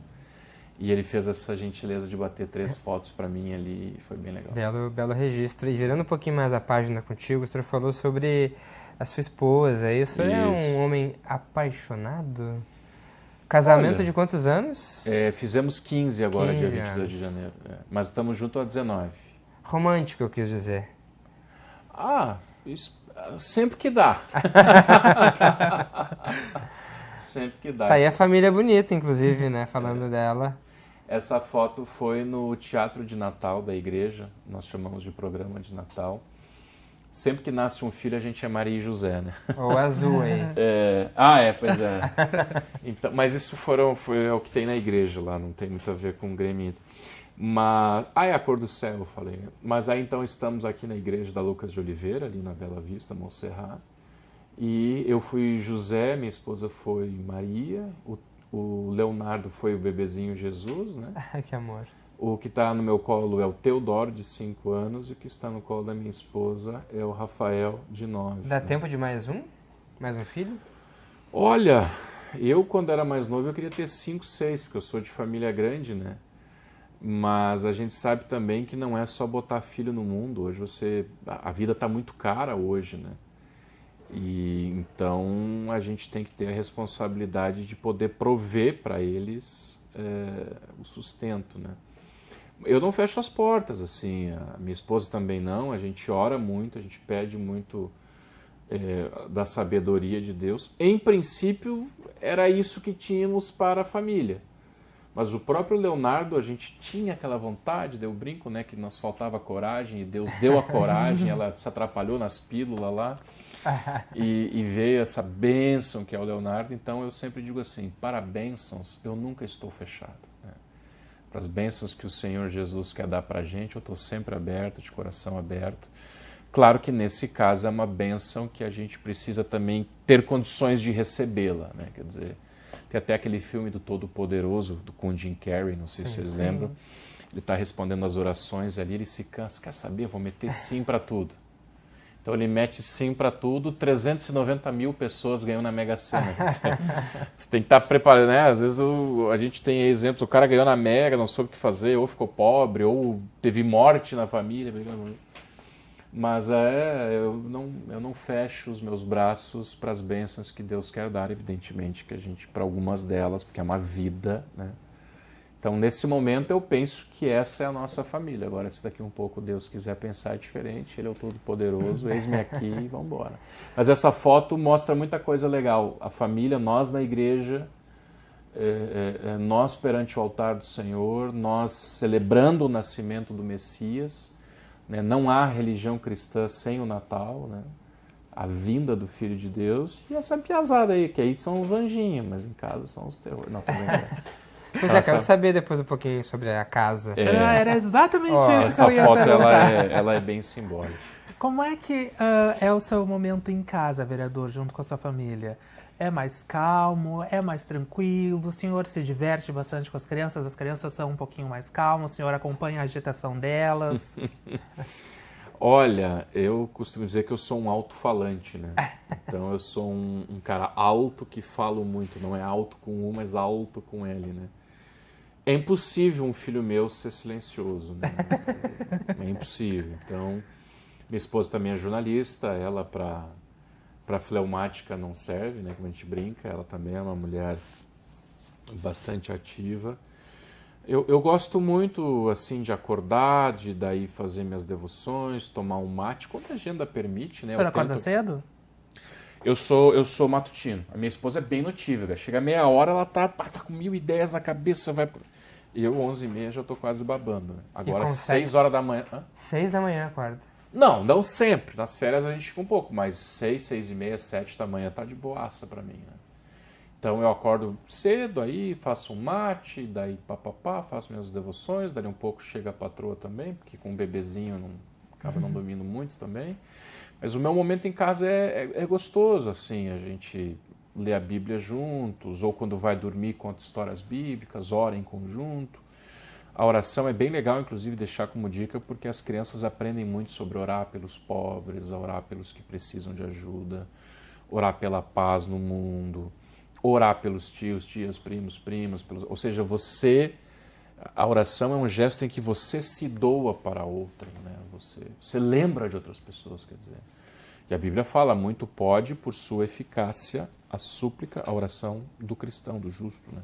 E ele fez essa gentileza de bater 3 fotos para mim ali e foi bem legal.
Belo registro. E virando um pouquinho mais a página contigo, o senhor falou sobre a sua esposa. E o senhor é um homem apaixonado? Casamento. Olha, de quantos anos?
Fizemos 15 agora,
15
dia 22 de janeiro. Mas estamos juntos há 19.
Romântico, eu quis dizer.
Isso, sempre que dá. Sempre que dá.
Tá aí a família bonita, inclusive, né? Falando dela.
Essa foto foi no Teatro de Natal da igreja, nós chamamos de programa de Natal. Sempre que nasce um filho, a gente é Maria e José, né?
Ou azul aí.
Pois é. Então, mas isso foi o que tem na igreja lá, não tem muito a ver com o Grêmio. Mas, é a cor do céu, eu falei. Mas aí então estamos aqui na igreja da Lucas de Oliveira, ali na Bela Vista, Montserrat. E eu fui José, minha esposa foi Maria, o Leonardo foi o bebezinho Jesus, né?
Que amor.
O que está no meu colo é o Teodoro, de 5 anos, e o que está no colo da minha esposa é o Rafael, de 9.
Dá tempo de mais um? Mais um filho?
Olha, eu quando era mais novo eu queria ter 5, 6, porque eu sou de família grande, né? Mas a gente sabe também que não é só botar filho no mundo. Hoje a vida está muito cara hoje, né? E então a gente tem que ter a responsabilidade de poder prover para eles o sustento, né? Eu não fecho as portas, assim, a minha esposa também não, a gente ora muito, a gente pede muito da sabedoria de Deus. Em princípio, era isso que tínhamos para a família. Mas o próprio Leonardo, a gente tinha aquela vontade, eu brinco, né, que nos faltava coragem, e Deus deu a coragem, ela se atrapalhou nas pílulas lá, e veio essa bênção que é o Leonardo. Então eu sempre digo assim, para bênçãos eu nunca estou fechado, né? Para as bênçãos que o Senhor Jesus quer dar para a gente, eu estou sempre aberto, de coração aberto. Claro que nesse caso é uma bênção que a gente precisa também ter condições de recebê-la, né? Quer dizer, tem até aquele filme do Todo-Poderoso, com Jim Carrey, não sei se vocês lembram. Ele está respondendo as orações ali, ele se cansa, quer saber, vou meter sim para tudo. Então ele mete sim para tudo, 390 mil pessoas ganham na Mega Sena. Você tem que estar preparado, né? Às vezes a gente tem exemplos, o cara ganhou na Mega, não soube o que fazer, ou ficou pobre, ou teve morte na família. Mas eu não fecho os meus braços para as bênçãos que Deus quer dar, evidentemente, que a gente, para algumas delas, porque é uma vida, né? Então, nesse momento, eu penso que essa é a nossa família. Agora, se daqui um pouco Deus quiser pensar diferente, Ele é o Todo-Poderoso, eis-me aqui e vamos embora. Mas essa foto mostra muita coisa legal. A família, nós na igreja, nós perante o altar do Senhor, nós celebrando o nascimento do Messias, né? Não há religião cristã sem o Natal, né? A vinda do Filho de Deus. E essa piazada aí, que aí são os anjinhos, mas em casa são os terrores. Não, tô brincando.
Pois é, quero saber depois um pouquinho sobre a casa.
Era exatamente isso que
essa
eu ia
foto
perguntar.
ela é bem simbólica.
Como é que é o seu momento em casa, vereador, junto com a sua família? É mais calmo? É mais tranquilo? O senhor se diverte bastante com as crianças são um pouquinho mais calmas? O senhor acompanha a agitação delas?
Olha, eu costumo dizer que eu sou um alto-falante, né? Então eu sou um cara alto que falo muito, não é alto com U, mas alto com L, né? É impossível um filho meu ser silencioso, né? É impossível. Então, minha esposa também é jornalista, ela para fleumática não serve, né? Como a gente brinca, ela também é uma mulher bastante ativa. Eu gosto muito, assim, de acordar, de daí fazer minhas devoções, tomar um mate, quando a agenda permite, né?
O senhor acorda cedo?
Eu sou matutino. A minha esposa é bem notívaga. Chega meia hora, ela tá com 1000 ideias na cabeça, vai... Eu, 11h30, já tô quase babando, né? Agora, 6 horas da manhã...
6 da manhã, acordo.
Não sempre. Nas férias a gente fica um pouco, mas 6, 6h30, 7 da manhã tá de boaça pra mim, né? Então eu acordo cedo, aí faço um mate, daí faço minhas devoções, daí um pouco chega a patroa também, porque com um bebezinho acaba não dormindo muito também. Mas o meu momento em casa é gostoso, assim, a gente lê a Bíblia juntos, ou quando vai dormir conta histórias bíblicas, ora em conjunto. A oração é bem legal, inclusive, deixar como dica, porque as crianças aprendem muito sobre orar pelos pobres, orar pelos que precisam de ajuda, orar pela paz no mundo, orar pelos tios, tias, primos, primas, ou seja, a oração é um gesto em que você se doa para outra, né? Você lembra de outras pessoas, quer dizer. E a Bíblia fala, muito pode, por sua eficácia, a súplica, a oração do cristão, do justo, né?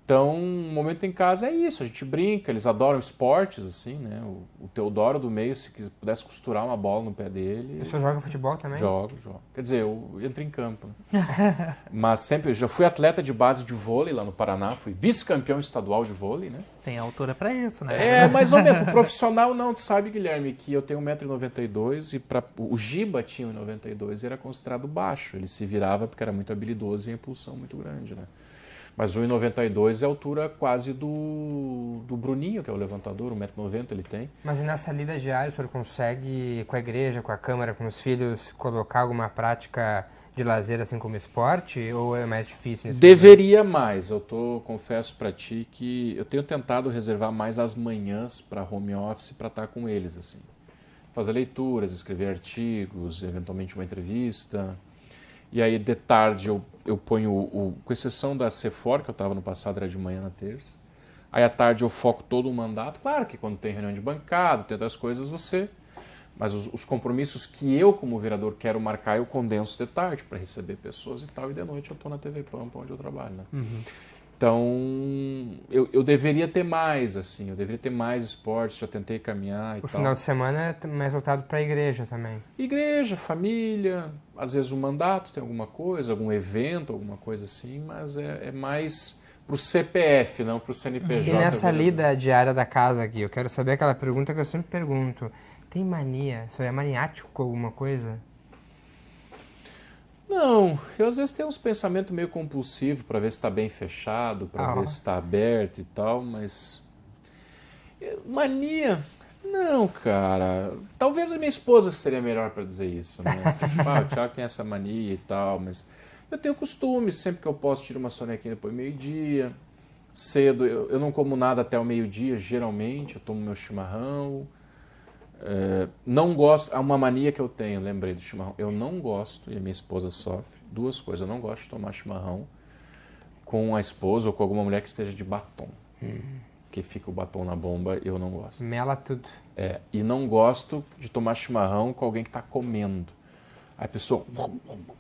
Então, um momento em casa é isso, a gente brinca, eles adoram esportes, assim, né? O Teodoro do meio, se pudesse costurar uma bola no pé dele...
O senhor joga futebol também?
Jogo. Quer dizer, eu entro em campo, né? Mas sempre, eu já fui atleta de base de vôlei lá no Paraná, fui vice-campeão estadual de vôlei, né?
Tem altura pra isso, né?
É, mais ou menos, pro profissional não, tu sabe, Guilherme, que eu tenho 1,92 m e o Giba tinha 1,92 m e era considerado baixo, ele se virava porque era muito habilidoso e a impulsão muito grande, né? Mas o 1,92 é a altura quase do Bruninho, que é o levantador, 1,90 m ele tem.
Mas e nessa lida diária, o senhor consegue, com a igreja, com a Câmara, com os filhos, colocar alguma prática de lazer assim como esporte? Ou é mais difícil nesse
Deveria mais. Confesso para ti que eu tenho tentado reservar mais as manhãs para home office para estar com eles, assim. Fazer leituras, escrever artigos, eventualmente uma entrevista. E aí, de tarde, eu ponho, com exceção da CEFOR, que eu estava no passado, era de manhã na terça. Aí, à tarde, eu foco todo o mandato. Claro que quando tem reunião de bancada, tem outras coisas, Mas os compromissos que eu, como vereador, quero marcar, eu condenso de tarde para receber pessoas e tal. E de noite eu estou na TV Pampa, onde eu trabalho, né?
Uhum.
Então, eu deveria ter mais, assim. Eu deveria ter mais esportes, já tentei caminhar e tal.
O final de semana é mais voltado para a igreja também.
Igreja, família, às vezes um mandato tem alguma coisa, algum evento, alguma coisa assim, mas é mais para o CPF, não para o CNPJ.
E nessa lida diária da casa aqui, eu quero saber aquela pergunta que eu sempre pergunto. Tem mania? O senhor é maniático com alguma coisa?
Não, eu às vezes tenho uns pensamentos meio compulsivos para ver se está bem fechado, para ver se está aberto e tal, mas... Mania... Não, cara. Talvez a minha esposa seria melhor para dizer isso, né? Assim, tipo, o Thiago tem essa mania e tal, mas eu tenho costume, sempre que eu posso, tiro uma sonequinha depois do meio-dia. Cedo, eu não como nada até o meio-dia, geralmente, eu tomo meu chimarrão. Não gosto, há uma mania que eu tenho, lembrei do chimarrão. Eu não gosto, e a minha esposa sofre, duas coisas. Eu não gosto de tomar chimarrão com a esposa ou com alguma mulher que esteja de batom. Que fica o batom na bomba, eu não gosto.
Mela tudo.
E não gosto de tomar chimarrão com alguém que está comendo. Aí a pessoa...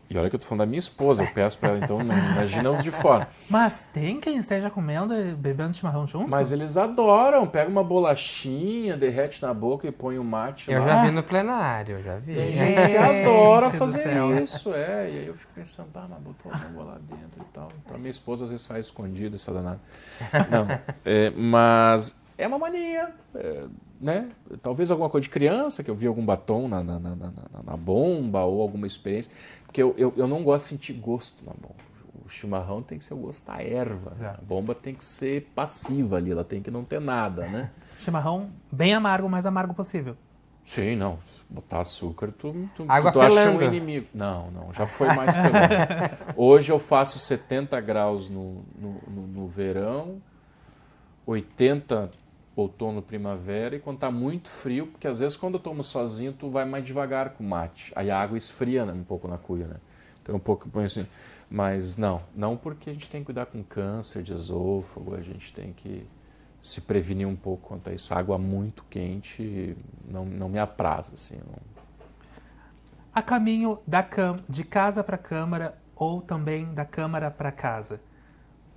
E olha que eu tô falando da minha esposa, eu peço para ela, então, não, imagina os de fora.
Mas tem quem esteja comendo e bebendo chimarrão junto?
Mas eles adoram, pega uma bolachinha, derrete na boca e põe o mate
Eu
lá.
já vi no plenário, eu já vi.
Tem gente que adora
Gente do
fazer
céu.
isso, E aí eu fico pensando, mas botou uma bola lá dentro e tal. Então a minha esposa às vezes faz escondido essa danada. Não, mas é uma mania, né? Talvez alguma coisa de criança, que eu vi algum batom na bomba ou alguma experiência. Porque eu não gosto de sentir gosto na bomba. O chimarrão tem que ser o gosto da erva. Né? A bomba tem que ser passiva ali, ela tem que não ter nada, né?
Chimarrão bem amargo, o mais amargo possível.
Sim, não. Botar açúcar, tu
Água
acha
pelando.
um inimigo. Não, já foi mais pelando. Hoje eu faço 70 graus no verão, 80 outono, primavera, e quando tá muito frio, porque às vezes quando eu tomo sozinho, tu vai mais devagar com o mate. Aí a água esfria, né, um pouco na cuia, né? Então um pouco eu ponho assim. Mas não porque a gente tem que cuidar com câncer de esôfago, a gente tem que se prevenir um pouco quanto a isso. Água muito quente não me apraz, assim.
A caminho de casa para câmara ou também da câmara para casa.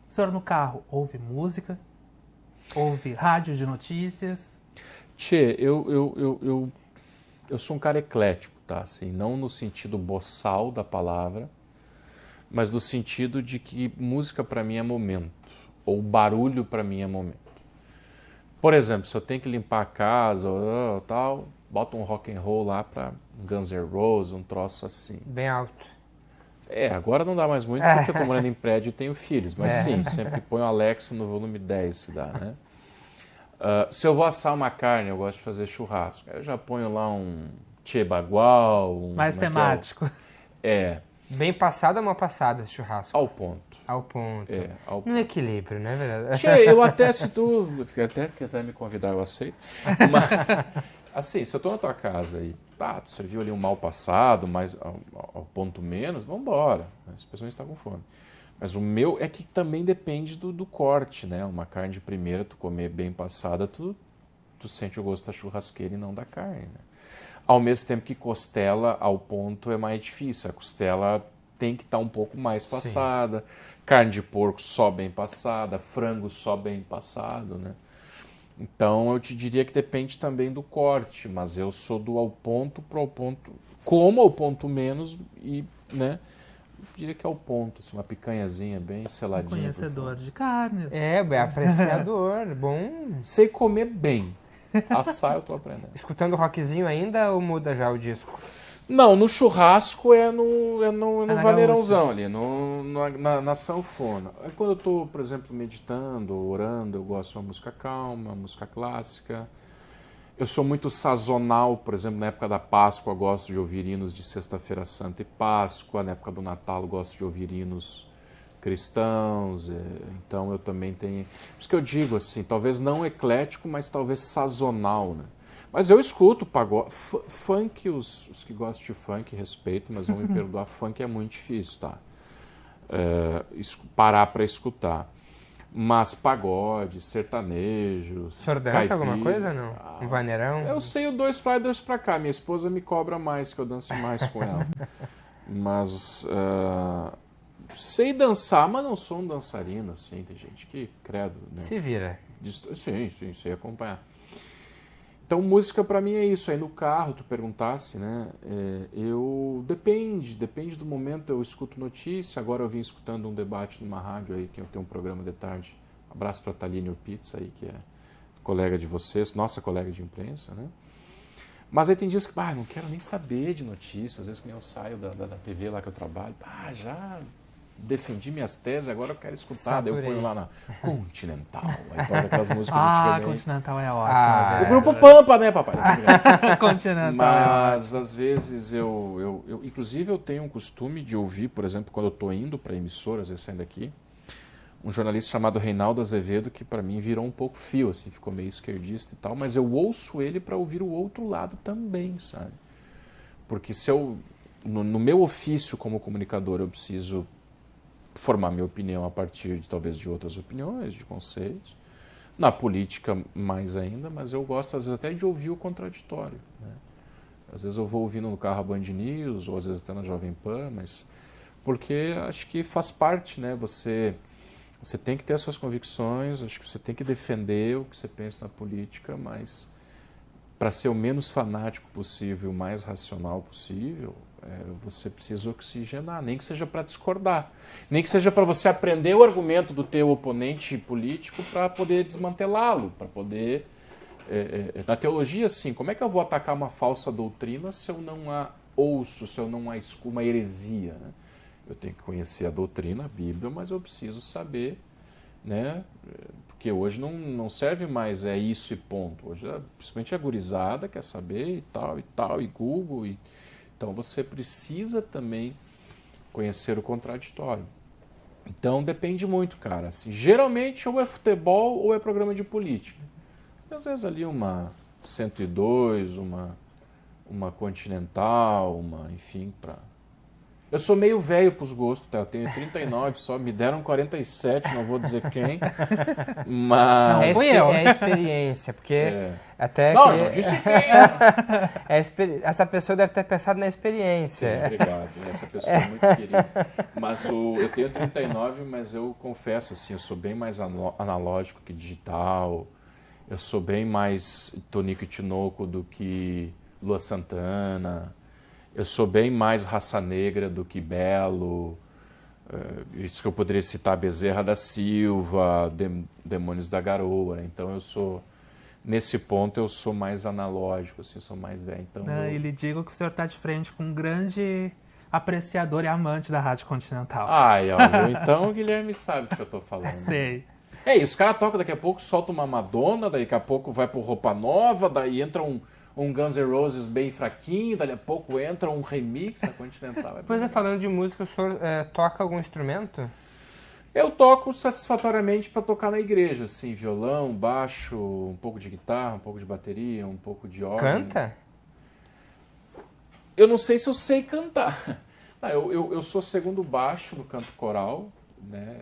O senhor no carro ouve música? Ouve rádio de notícias?
Tchê, eu sou um cara eclético, tá? Assim, não no sentido boçal da palavra, mas no sentido de que música para mim é momento, ou barulho para mim é momento. Por exemplo, se eu tenho que limpar a casa ou tal, bota um rock and roll lá para Guns N' Roses, um troço assim.
Bem alto.
Agora não dá mais muito porque eu tô morando em prédio e tenho filhos, mas sim, sempre ponho o Alexa no volume 10, se dá, né? Se eu vou assar uma carne, eu gosto de fazer churrasco. Eu já ponho lá um Tchê Bagual.
Mais temático.
Bem
passado ou mal passado esse churrasco?
Ao ponto.
Ao ponto.
Ao
No equilíbrio, né, verdade?
Tchê, eu até, se tu até quiser me convidar, eu aceito. Mas, assim, se eu tô na tua casa e tu serviu ali um mal passado, mas ao ponto menos, vamos embora. As pessoas estão com fome. Mas o meu é que também depende do corte, né? Uma carne de primeira, tu comer bem passada, tu sente o gosto da churrasqueira e não da carne, né? Ao mesmo tempo que costela ao ponto é mais difícil. A costela tem que estar um pouco mais passada. Carne de porco só bem passada, frango só bem passado, né? Então eu te diria que depende também do corte, mas eu sou do ao ponto pro ao ponto, como ao ponto menos e, né? Eu diria que é ao ponto, assim, uma picanhazinha bem seladinha.
Conhecedor de carnes.
Apreciador, bom.
Sei comer bem. Assar eu tô aprendendo.
Escutando rockzinho ainda ou muda já o disco?
Não, no churrasco é no
na
vaneirãozão ali, na sanfona. Aí quando eu tô, por exemplo, meditando, orando, eu gosto de uma música calma, uma música clássica. Eu sou muito sazonal, por exemplo, na época da Páscoa eu gosto de ouvir hinos de Sexta-feira Santa e Páscoa, na época do Natal eu gosto de ouvir hinos cristãos, então eu também tenho... Por isso que eu digo assim, talvez não eclético, mas talvez sazonal, né? Mas eu escuto pagode, funk, os que gostam de funk, respeito, mas vão me perdoar, funk é muito difícil, tá? Parar para escutar. Mas pagode, sertanejo,
O senhor dança
caipira,
alguma coisa, não? Um vaneirão?
Eu sei o 2 pra lá e 2 pra cá. Minha esposa me cobra mais, que eu dance mais com ela. Mas sei dançar, mas não sou um dançarino, assim. Tem gente que, credo, né?
Se vira.
Sim, sei acompanhar. Então, música pra mim é isso. Aí no carro, tu perguntasse, né? Depende do momento. Eu escuto notícia. Agora eu vim escutando um debate numa rádio aí, que eu tenho um programa de tarde. Abraço pra Taline Pizza aí, que é colega de vocês, nossa colega de imprensa, né? Mas aí tem dias que, não quero nem saber de notícias. Às vezes que nem eu saio da TV lá que eu trabalho, já defendi minhas teses, agora eu quero escutar. Daí eu ponho lá na Continental. Aí toca aquelas músicas antigamente.
Continental é ótimo.
O grupo Pampa, né, papai?
Continental
Mas às vezes inclusive eu tenho um costume de ouvir, por exemplo, quando eu estou indo para emissoras, às vezes saindo daqui, um jornalista chamado Reinaldo Azevedo, que para mim virou um pouco fio, assim, ficou meio esquerdista e tal, mas eu ouço ele para ouvir o outro lado também, sabe? Porque se eu, no meu ofício como comunicador, eu preciso formar minha opinião a partir de talvez de outras opiniões, de conceitos, na política mais ainda, mas eu gosto às vezes até de ouvir o contraditório, né? Às vezes eu vou ouvindo no carro a Band News, ou às vezes até na Jovem Pan, mas porque acho que faz parte, né? Você tem que ter as suas convicções, acho que você tem que defender o que você pensa na política, mas para ser o menos fanático possível, o mais racional possível, você precisa oxigenar, nem que seja para discordar, nem que seja para você aprender o argumento do teu oponente político para poder desmantelá-lo, para poder... na teologia, assim, como é que eu vou atacar uma falsa doutrina se eu não a ouço, se eu não a escuto, uma heresia, né? Eu tenho que conhecer a doutrina, a Bíblia, mas eu preciso saber, né? Porque hoje não serve mais isso e ponto. Hoje, principalmente a gurizada quer saber e tal, e Google. Então, você precisa também conhecer o contraditório. Então, depende muito, cara. Assim, geralmente, ou é futebol ou é programa de política. E, às vezes, ali uma 102, uma Continental, enfim, para... Eu sou meio velho para os gostos, tá? Eu tenho 39 só, me deram 47, não vou dizer quem, mas...
É a experiência, porque até
Não,
que...
eu não disse quem.
Essa pessoa deve ter pensado na experiência.
Sim, obrigado, essa pessoa é muito querida. Mas eu tenho 39, mas eu confesso, assim, eu sou bem mais analógico que digital, eu sou bem mais Tonico e Tinoco do que Lua Santana... Eu sou bem mais raça negra do que Belo, isso que eu poderia citar Bezerra da Silva, Demônios da Garoa. Então eu sou, nesse ponto, eu sou mais analógico, assim, eu sou mais velho. Então,
E lhe digo que o senhor está de frente com um grande apreciador e amante da Rádio Continental.
Então o Guilherme sabe do que eu estou falando.
Sei.
E os caras tocam, daqui a pouco solta uma Madonna, daqui a pouco vai pro Roupa Nova, daí entra um Guns N' Roses bem fraquinho, daqui a pouco entra um remix da Continental.
Falando de música, o senhor toca algum instrumento?
Eu toco satisfatoriamente para tocar na igreja, assim, violão, baixo, um pouco de guitarra, um pouco de bateria, um pouco de órgão.
Canta?
Eu não sei se eu sei cantar. Eu sou segundo baixo no canto coral, né?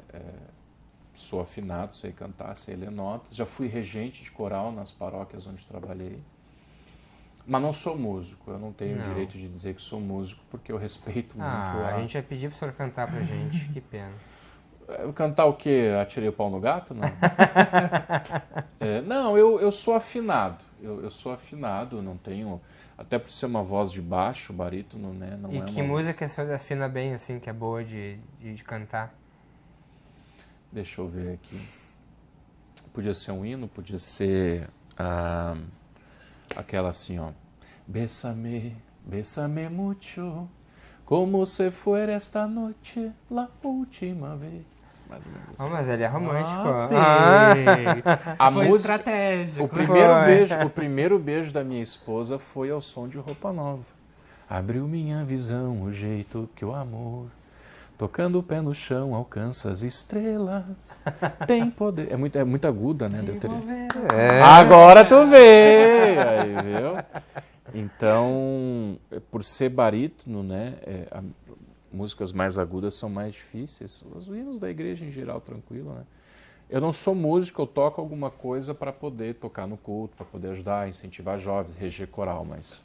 Sou afinado, sei cantar, sei ler notas. Já fui regente de coral nas paróquias onde trabalhei. Mas não sou músico, eu não tenho o
Não.
direito de dizer que sou músico, porque eu respeito muito
A gente ia pedir pro senhor cantar pra gente, que pena.
Cantar o quê? Atirei o pau no gato? Não. Não, eu sou afinado. Eu sou afinado, não tenho... Até por ser uma voz de baixo, barítono, né? Não
E
é
que
uma...
música o senhor afina bem, assim, que é boa de cantar?
Deixa eu ver aqui. Podia ser um hino, podia ser aquela assim, ó. Bésame, bésame mucho, como se fuera esta noche la última vez. Mais ou menos assim.
Oh, mas ele é romântico.
A
Foi
música,
estratégico.
o primeiro beijo da minha esposa foi ao som de Roupa Nova. Abriu minha visão, o jeito que o amor, tocando o pé no chão, alcança as estrelas. Tem poder. É muito aguda, né? Agora tu vê! Aí, viu? Então, por ser barítono, né? Músicas mais agudas são mais difíceis. Os hinos da igreja em geral, tranquilo, né? Eu não sou músico, eu toco alguma coisa para poder tocar no culto, para poder ajudar, incentivar jovens, reger coral, mas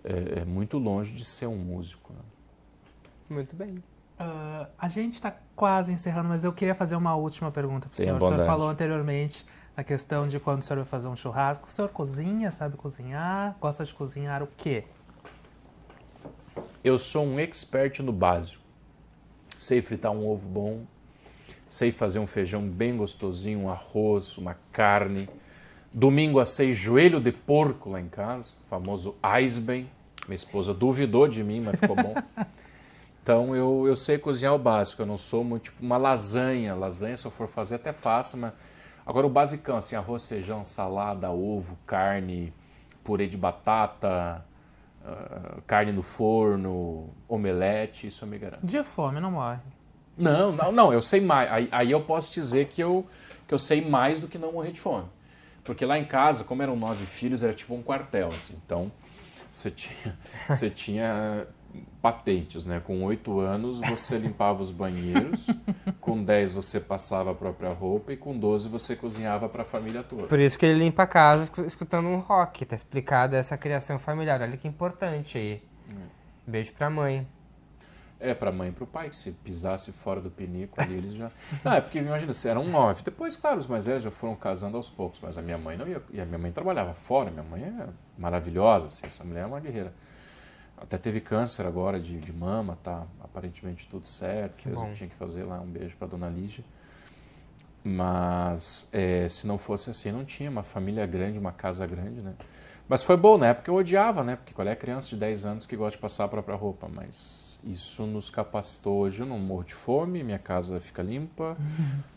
é muito longe de ser um músico. Né?
Muito bem.
A gente está quase encerrando, mas eu queria fazer uma última pergunta para o
Tenha
senhor. O senhor
bondade.
falou anteriormente a questão de quando o senhor vai fazer um churrasco. O senhor cozinha, sabe cozinhar? Gosta de cozinhar o quê?
Eu sou um expert no básico. Sei fritar um ovo bom, sei fazer um feijão bem gostosinho, um arroz, uma carne. Domingo assei joelho de porco lá em casa, famoso Eisbein. Minha esposa duvidou de mim, mas ficou bom. Então eu sei cozinhar o básico, eu não sou muito tipo uma lasanha. Lasanha, se eu for fazer, até faço, mas... Agora o basicão, assim, arroz, feijão, salada, ovo, carne, purê de batata, carne no forno, omelete, isso eu me garanto.
De fome, não morre.
Não, eu sei mais. Aí eu posso dizer que eu sei mais do que não morrer de fome. Porque lá em casa, como eram 9 filhos, era tipo um quartel, assim. Então, você tinha patentes, né? Com 8 anos, você limpava os banheiros, com 10 você passava a própria roupa e com 12 você cozinhava para a família toda.
Por isso que ele limpa a casa escutando um rock. Tá explicado essa criação familiar. Olha que importante aí. Beijo pra mãe.
Pra mãe e pro pai, que se pisasse fora do pinico ali, eles já... é porque imagina, eram 9. Depois, claro, os mais velhos já foram casando aos poucos, mas a minha mãe não ia... E a minha mãe trabalhava fora, minha mãe é maravilhosa, assim, essa mulher é uma guerreira. Até teve câncer agora de mama, tá aparentemente tudo certo, fez o que tinha que fazer lá, um beijo pra dona Lígia. Mas, se não fosse assim, não tinha uma família grande, uma casa grande, né? Mas foi bom, na época eu odiava, né? Porque qual é a criança de 10 anos que gosta de passar a própria roupa, mas... Isso nos capacitou. Hoje eu não morro de fome, minha casa fica limpa,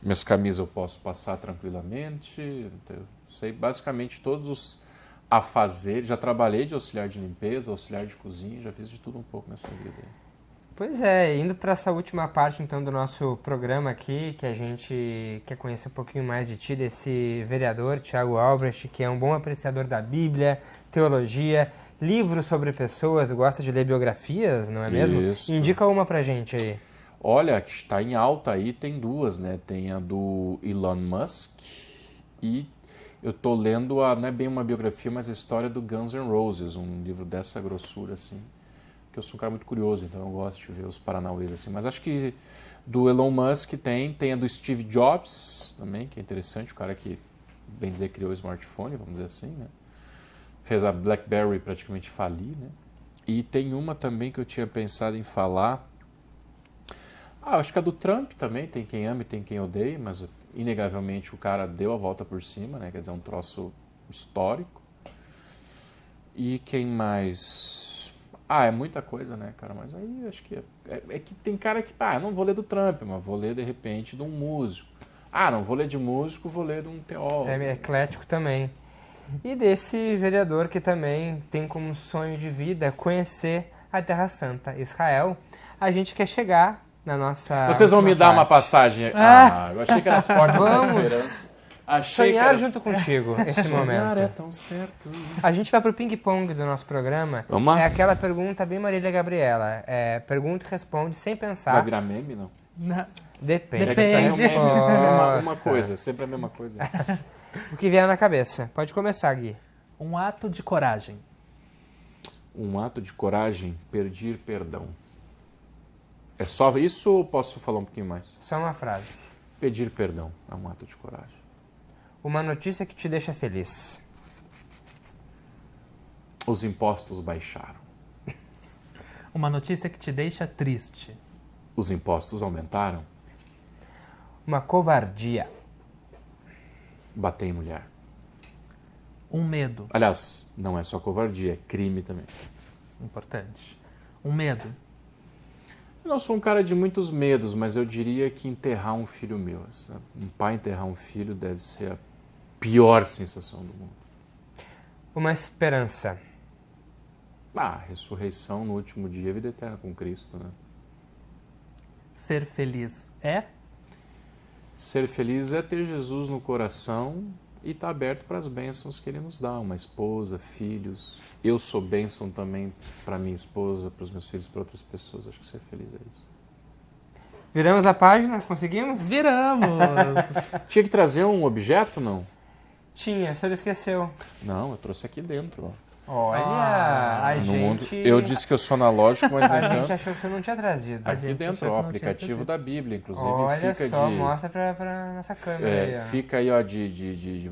minhas camisas eu posso passar tranquilamente. Eu sei basicamente todos os afazeres. Já trabalhei de auxiliar de limpeza, auxiliar de cozinha, já fiz de tudo um pouco nessa vida.
Pois é, indo para essa última parte então do nosso programa aqui, que a gente quer conhecer um pouquinho mais de ti, desse vereador, Tiago Albrecht, que é um bom apreciador da Bíblia, teologia, livros sobre pessoas, gosta de ler biografias, não é mesmo?
Isso.
Indica uma pra gente aí.
Olha, que está em alta aí, tem duas, né? Tem a do Elon Musk e eu tô lendo, não é bem uma biografia, mas a história do Guns N' Roses, um livro dessa grossura, assim. Que eu sou um cara muito curioso, então eu gosto de ver os paranauês assim. Mas acho que do Elon Musk tem a do Steve Jobs também, que é interessante, o cara que, bem dizer, criou o smartphone, vamos dizer assim, né? Fez a BlackBerry praticamente falir, né? E tem uma também que eu tinha pensado em falar. Acho que a do Trump também, tem quem ama e tem quem odeia, mas inegavelmente o cara deu a volta por cima, né? Quer dizer, um troço histórico. E quem mais... é muita coisa, né, cara? Mas aí acho que é que tem cara que, não vou ler do Trump, mas vou ler, de repente, de um músico. Não vou ler de músico, vou ler de um teólogo.
É eclético também. E desse vereador que também tem como sonho de vida conhecer a Terra Santa, Israel. A gente quer chegar na nossa...
Vocês vão me dar uma passagem? Eu achei que era as portas da esperança.
Sonhar junto contigo esse momento.
Sonhar é tão certo.
A gente vai pro ping-pong do nosso programa.
Vamos lá.
É aquela pergunta bem Marília Gabriela. Pergunta e responde sem pensar.
Vai virar meme, não?
Depende.
É que isso aí é um meme,
Nossa.
sempre é uma coisa, sempre a mesma coisa.
O que vier na cabeça. Pode começar, Gui.
Um ato de coragem.
um ato de coragem, pedir perdão. É só isso ou posso falar um pouquinho mais?
Só uma frase.
Pedir perdão é um ato de coragem.
Uma notícia que te deixa feliz.
Os impostos baixaram.
Uma notícia que te deixa triste.
Os impostos aumentaram.
Uma covardia.
Bater em mulher.
Um medo.
Aliás, não é só covardia, é crime também.
Importante. Um medo.
Eu não sou um cara de muitos medos, mas eu diria que enterrar um filho meu. Um pai enterrar um filho deve ser a pior sensação do mundo.
Uma esperança.
Ressurreição no último dia, vida eterna com Cristo, né?
Ser feliz é?
Ser feliz é ter Jesus no coração e estar aberto para as bênçãos que Ele nos dá. Uma esposa, filhos. Eu sou bênção também para minha esposa, para os meus filhos, para outras pessoas. Acho que ser feliz é isso.
Viramos a página? Conseguimos?
Viramos!
Tinha que trazer um objeto, não?
Tinha, o senhor esqueceu.
Não, eu trouxe aqui dentro, ó.
Olha, a
No mundo.
gente...
Eu disse que eu sou analógico, mas
A
nem
gente
tanto.
achou que o senhor não tinha trazido.
A
Aqui
gente
dentro,
achou
ó,
que
o
não tinha
aplicativo
trazido.
da Bíblia, inclusive.
Olha
fica
só,
de...
mostra pra nossa câmera aí, ó.
Fica aí, ó,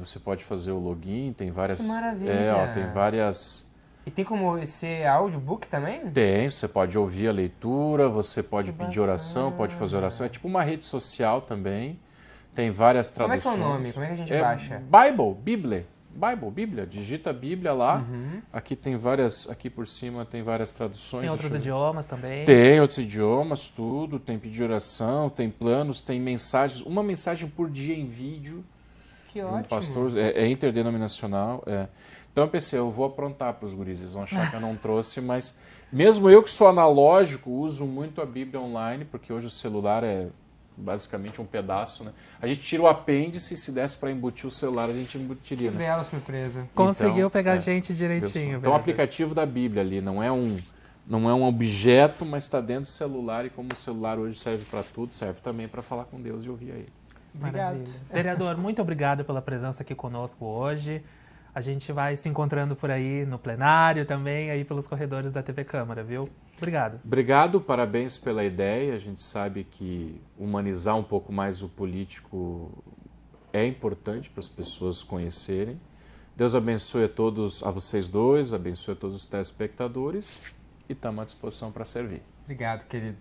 você pode fazer o login, tem várias...
Que maravilha.
Tem várias...
E tem como ser audiobook também?
Tem, você pode ouvir a leitura, você pode
Que
pedir oração,
bacana.
pode fazer oração. É tipo uma rede social também. Tem várias
Como é que é
traduções.
o nome? Como é que a gente baixa?
Bíblia. Digita a Bíblia lá.
Uhum.
Aqui tem várias, aqui por cima tem várias traduções.
Tem outros
Deixa eu ver.
idiomas também.
Tem outros idiomas, tudo. Tem pedir oração, tem planos, tem mensagens. Uma mensagem por dia em vídeo.
Que
de um
ótimo.
pastor. É interdenominacional. Então eu pensei, eu vou aprontar para os guris. Eles vão achar que eu não trouxe, mas mesmo eu que sou analógico, uso muito a Bíblia online, porque hoje o celular é basicamente um pedaço, né? A gente tira o apêndice e se desse para embutir o celular, a gente embutiria,
Que
né?
bela surpresa.
Conseguiu
Então,
pegar a gente direitinho.
Então, o
vereador.
aplicativo da Bíblia ali não é um objeto, mas está dentro do celular, e como o celular hoje serve para tudo, serve também para falar com Deus e ouvir a Ele.
Obrigado.
Maravilha. Vereador, muito obrigado pela presença aqui conosco hoje. A gente vai se encontrando por aí no plenário também, aí pelos corredores da TV Câmara, viu? Obrigado.
Obrigado, parabéns pela ideia. A gente sabe que humanizar um pouco mais o político é importante para as pessoas conhecerem. Deus abençoe a todos, a vocês dois, abençoe a todos os telespectadores e estamos à disposição para servir.
Obrigado, querido.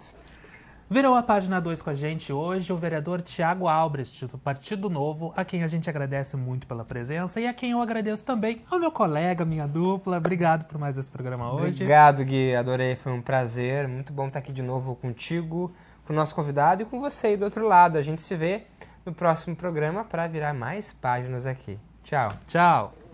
Virou a página 2 com a gente hoje o vereador Tiago Albrecht, do Partido Novo, a quem a gente agradece muito pela presença e a quem eu agradeço também ao meu colega, minha dupla. Obrigado por mais esse programa hoje.
Obrigado, Gui. Adorei, foi um prazer. Muito bom estar aqui de novo contigo, com o nosso convidado e com você aí do outro lado. A gente se vê no próximo programa para virar mais páginas aqui. Tchau.
Tchau.